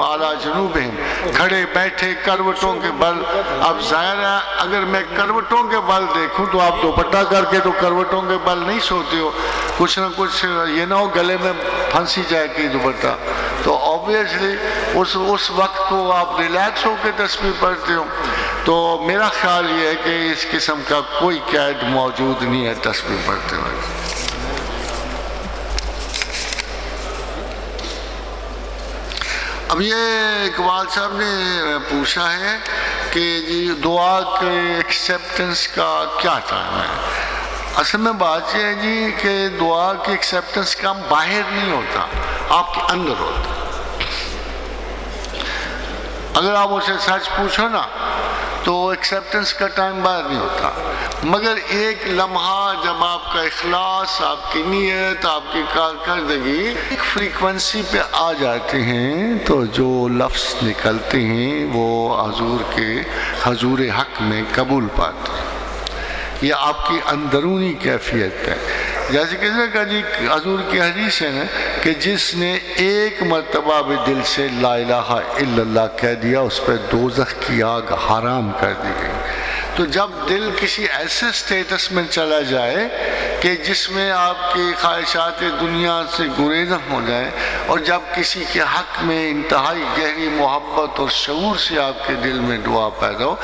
عَلَىٰ جُنُوبِهِمْ، کھڑے بیٹھے کروٹوں کے بل. اب ظاہر ہے اگر میں کروٹوں کے بل دیکھوں تو آپ دوپٹہ کر کے تو کروٹوں کے بل نہیں سوتے ہو، کچھ نہ کچھ یہ نہ ہو گلے میں پھنسی جائے کہ دوپٹہ. تو آبویسلی اس وقت کو آپ ریلیکس ہو کے تسبیح پڑھتے ہو. تو میرا خیال یہ ہے کہ اس قسم کا کوئی قید موجود نہیں ہے تسبیح پڑھتے ہوئے. اب یہ اقبال صاحب نے پوچھا ہے کہ جی دعا کے ایکسیپٹنس کا کیا ٹائم ہے. اصل میں بات یہ ہے جی کہ دعا کی ایکسیپٹنس کا باہر نہیں ہوتا، آپ کے اندر ہوتا. اگر آپ اسے سچ پوچھو نا تو ایکسیپٹنس کا ٹائم باہر نہیں ہوتا. مگر ایک لمحہ جب آپ کا اخلاص، آپ کی نیت، آپ کی کارکردگی ایک فریکوینسی پہ آ جاتے ہیں تو جو لفظ نکلتے ہیں وہ حضور حق میں قبول پاتے ہیں. یہ آپ کی اندرونی کیفیت ہے. جیسے کسی نے کہا جی حضور کی حدیث ہے نا کہ جس نے ایک مرتبہ بھی دل سے لا الہ الا اللہ کہہ دیا اس پہ دوزخ کی آگ حرام کر دی گئی. تو جب دل کسی ایسے سٹیٹس میں چلا جائے کہ جس میں آپ کی خواہشات دنیا سے گریزاں ہو جائیں، اور جب کسی کے حق میں انتہائی گہری محبت اور شعور سے آپ کے دل میں دعا پیدا ہو.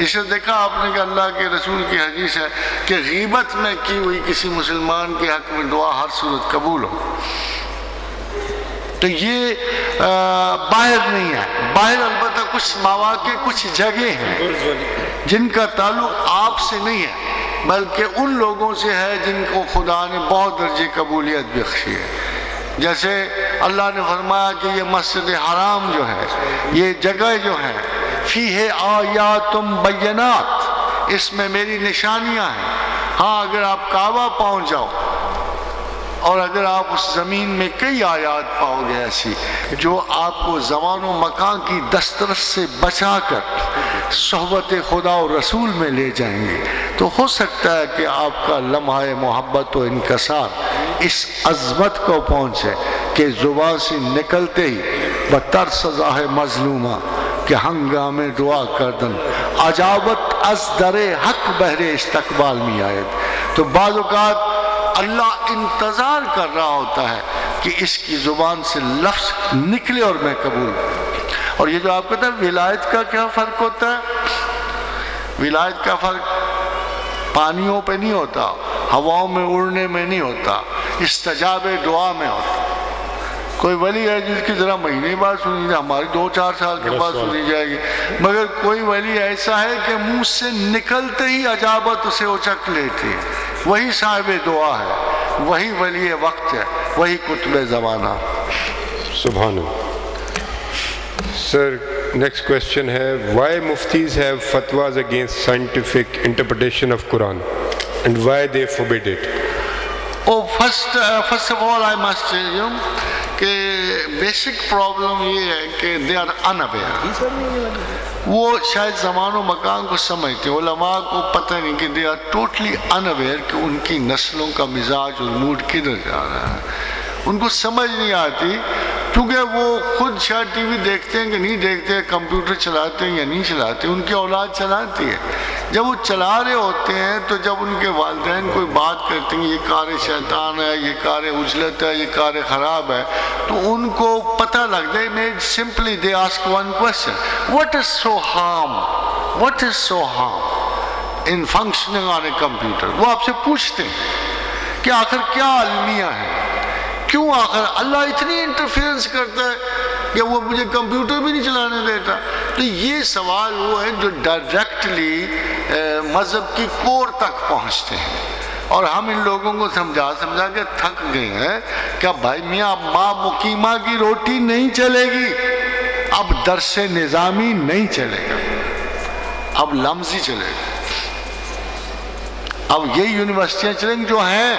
اسے دیکھا آپ نے کہ اللہ کے رسول کی حدیث ہے کہ غیبت میں کی ہوئی کسی مسلمان کے حق میں دعا ہر صورت قبول ہو. تو یہ باہر نہیں ہے. باہر البتہ کچھ مواقع، کچھ جگہ ہیں جن کا تعلق آپ سے نہیں ہے بلکہ ان لوگوں سے ہے جن کو خدا نے بہت درجے قبولیت بخشی ہے. جیسے اللہ نے فرمایا کہ یہ مسجد حرام جو ہے، یہ جگہ جو ہے فیہ آیات بینات، اس میں میری نشانیاں ہیں. ہاں اگر آپ کعبہ پہنچ جاؤ اور اگر آپ اس زمین میں کئی آیات پاؤ گے ایسی جو آپ کو زمان و مکان کی دسترس سے بچا کر صحبت خدا و رسول میں لے جائیں گے، تو ہو سکتا ہے کہ آپ کا لمحہ محبت و انکسار اس عظمت کو پہنچے کہ زبان سے نکلتے ہی بتر سزا ہے مظلومہ کہ ہنگام دعا کردن عجابت از در حق بہر استقبال میں آیت. تو بعض اوقات اللہ انتظار کر رہا ہوتا ہے کہ اس کی زبان سے لفظ نکلے اور میں قبول کروں. اور یہ جو آپ کہتے ہیں ولایت کا کیا فرق ہوتا ہے؟ ولایت کا فرق پانیوں پہ نہیں ہوتا، ہواؤں میں اڑنے میں نہیں ہوتا، استجاب دعا میں ہوتا. کوئی ولی ہے جس کی ذرا مہینے بعد سنی جائے، ہماری 2-4 سال کے بعد سنی جائے گی، مگر کوئی ولی ایسا ہے کہ منہ سے نکلتے ہی عجابت اسے اچک لیتی ہے. وہی صاحب دعا ہے، وہی ولی وقت ہے، وہی قطب زمانہ. سبحان اللہ. سر نیکسٹ کوشچن ہے why muftis have fatwas against scientific interpretation of Quran and why they forbid it? Oh, first of all I must tell you کہ بیسک پرابلم یہ ہے کہ they are unaware. وہ شاید زمان و مکان کو سمجھتے ہیں، علماء کو پتہ نہیں کہ they are totally unaware کہ ان کی نسلوں کا مزاج اور موڈ کدھر جا رہا ہے. ان کو سمجھ نہیں آتی کیونکہ وہ خود شاید ٹی وی دیکھتے ہیں کہ نہیں دیکھتے، کمپیوٹر چلاتے ہیں یا نہیں چلاتے، ان کی اولاد چلاتی ہے. جب وہ چلا رہے ہوتے ہیں تو جب ان کے والدین کوئی بات کرتے ہیں یہ کار شیطان ہے، یہ کار اجلت ہے، یہ کار خراب ہے، تو ان کو پتہ لگتا ہے. Simply they ask one question, what is so harm in functioning on a computer؟ وہ آپ سے پوچھتے ہیں کہ آخر کیا المیہ ہے، کیوں آخر اللہ اتنی انٹرفیئرنس کرتا ہے کہ وہ مجھے کمپیوٹر بھی نہیں چلانے دیتا. تو یہ سوال وہ ہے جو ڈائریکٹلی مذہب کی کور تک پہنچتے ہیں، اور ہم ان لوگوں کو سمجھا کے تھک گئے ہیں کہ بھائی میاں ماں مقیمہ کی روٹی نہیں چلے گی، اب درس نظامی نہیں چلے گا، اب لمزی چلے گا، اب یہ یونیورسٹیاں چلیں گی جو ہیں.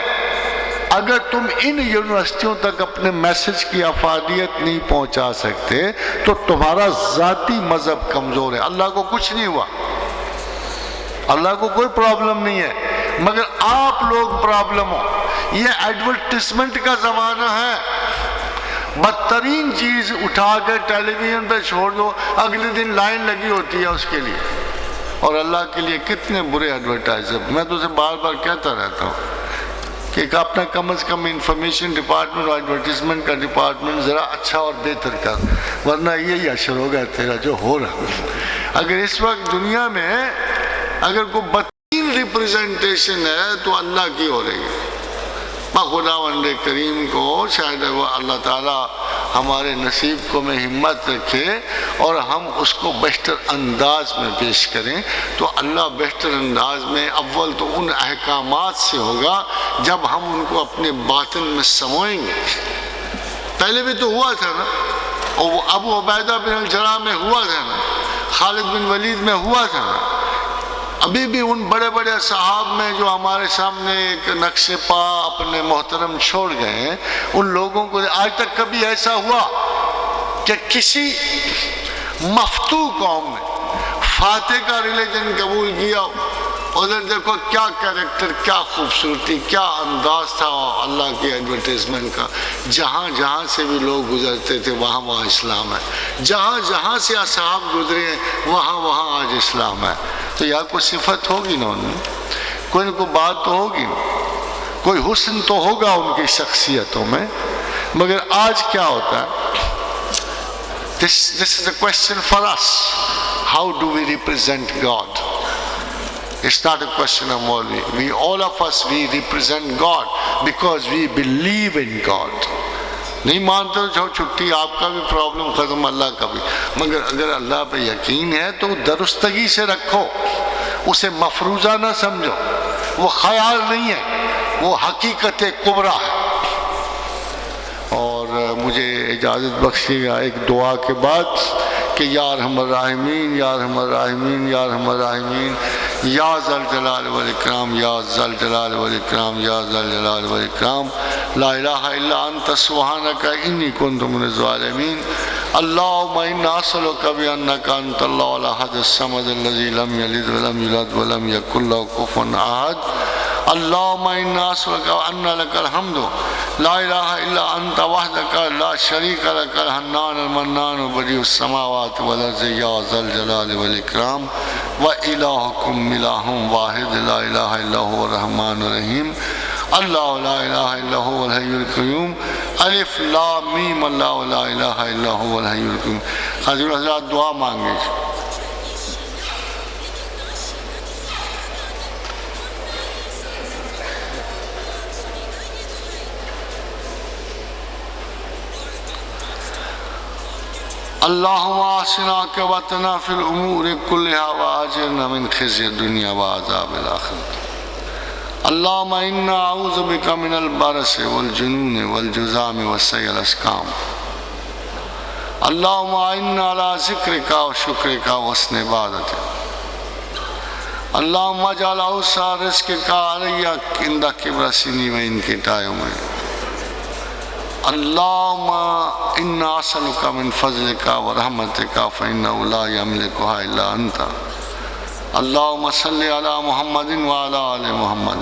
اگر تم ان یونیورسٹیوں تک اپنے میسج کی افادیت نہیں پہنچا سکتے تو تمہارا ذاتی مذہب کمزور ہے. اللہ کو کچھ نہیں ہوا، اللہ کو کوئی پرابلم نہیں ہے، مگر آپ لوگ پرابلم ہو. یہ ایڈورٹیزمنٹ کا زمانہ ہے. بدترین چیز اٹھا کے ٹیلی ویژن پہ چھوڑ دو، اگلے دن لائن لگی ہوتی ہے اس کے لیے. اور اللہ کے لیے کتنے برے ایڈورٹائزر. میں تو اسے بار بار کہتا رہتا ہوں کہ اپنا کم از کم انفارمیشن ڈپارٹمنٹ اور ایڈورٹیزمنٹ کا ڈپارٹمنٹ ذرا اچھا اور بہتر کر، ورنہ یہی اشر ہوگا تیرا جو ہو رہا. اگر اس وقت دنیا میں اگر کوئی بدترین ریپریزنٹیشن ہے تو اللہ کی ہو رہی ہے. خداوند کریم کو شاید وہ اللہ تعالیٰ ہمارے نصیب کو میں ہمت رکھے اور ہم اس کو بہتر انداز میں پیش کریں. تو اللہ بہتر انداز میں اول تو ان احکامات سے ہوگا جب ہم ان کو اپنے باطن میں سموئیں گے. پہلے بھی تو ہوا تھا نا، اور وہ ابو عبیدہ بن الجراح میں ہوا تھا نا، خالد بن ولید میں ہوا تھا نا. ابھی بھی ان بڑے بڑے صحاب میں جو ہمارے سامنے ایک نقش پا اپنے محترم چھوڑ گئے ہیں، ان لوگوں کو آج تک کبھی ایسا ہوا کہ کسی مفتو قوم نے فاتح کا ریلیجن قبول کیا؟ ادھر دیکھو کیا کریکٹر، کیا خوبصورتی، کیا انداز تھا اللہ کی ایڈورٹیزمنٹ کا. جہاں جہاں سے بھی لوگ گزرتے تھے وہاں وہاں اسلام ہے، جہاں جہاں سے اصحاب گزرے ہیں وہاں وہاں آج اسلام ہے. تو یار کوئی صفت ہوگی نا ان میں، کوئی نہ کوئی بات تو ہوگی، کوئی حسن تو ہوگا ان کی شخصیتوں میں. مگر آج کیا ہوتا ہے؟ This is a question for us. How do we represent God? It's not a question of Maulvi. We, all of us, we represent God because we believe in God. نہیں مانتے جو چھٹی، آپ کا بھی پرابلم ختم، اللہ کا بھی. مگر اگر اللہ پہ یقین ہے تو درستگی سے رکھو، اسے مفروضہ نہ سمجھو. وہ خیال نہیں ہے، وہ حقیقت کبریٰ ہے. اور مجھے اجازت بخشیے گا ایک دعا کے بعد کہ یا ارحم الراحمین، یا ارحم الراحمین، یا ارحم الراحمین، یا ذل جلال والاکرام، یا ذل جلال والاکرام، یا ذل جلال والاکرام. لا الہ الا انت سبحانک انی کنت من الظالمین اللہم انا اسألک بانک انت اللہ الاحد الصمد الذی لم یلد ولم یولد ولم یکن لہ کفوا احد اللہم انا اسألک ان لک الحمد لا الہ الا انت وحدک لا شریک لک الحنان المنان بدیع السماوات والارض یا ذا الجلال والاکرام وإلہکم الہ واحد لا الہ الا هو الرحمن الرحیم اللہ لا الہ الا هو الحی القیوم الف لام میم اللہ لا الہ الا هو الحی القیوم. حضور حضرات دعا مانگے. اللہم آسنا عاقبتنا فی الامور کلہا واجرنا من خزی الدنیا وعذاب الآخرہ. اللہم انا اعوذ بک من البرس والجنون والجذام وسیء الاسقام. اللہم اعنا علی ذکرک وشکرک وحسن عبادتک. اللہم اجعل اوسع رزقک علی عند کبر سنی و انقطاع عمری. اللہم انا اسألک من فضلک ورحمتک فإنہ لا یملکها الا انت. اللہم صلی علی محمد وعلی آل محمد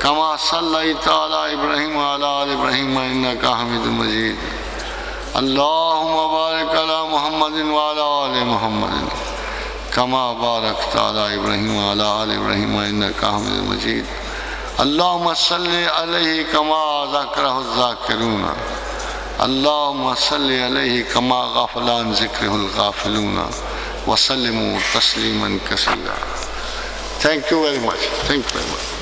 کما صلیت علی ابراہیم وعلی آل ابراہیم انک حمید مجید. اللہم بارک علی محمد وعلی آل محمد کما بارکت علی ابراہیم وعلی آل ابراہیم انک حمید مجید. اللہم صلی علیہ کما ذکرہ الذاکرون. اللہم صلی علیہ کما غفل عن ذکرہ الغافلون وسلموا تسلیما کثیرا. Thank you very much. Thank you very much.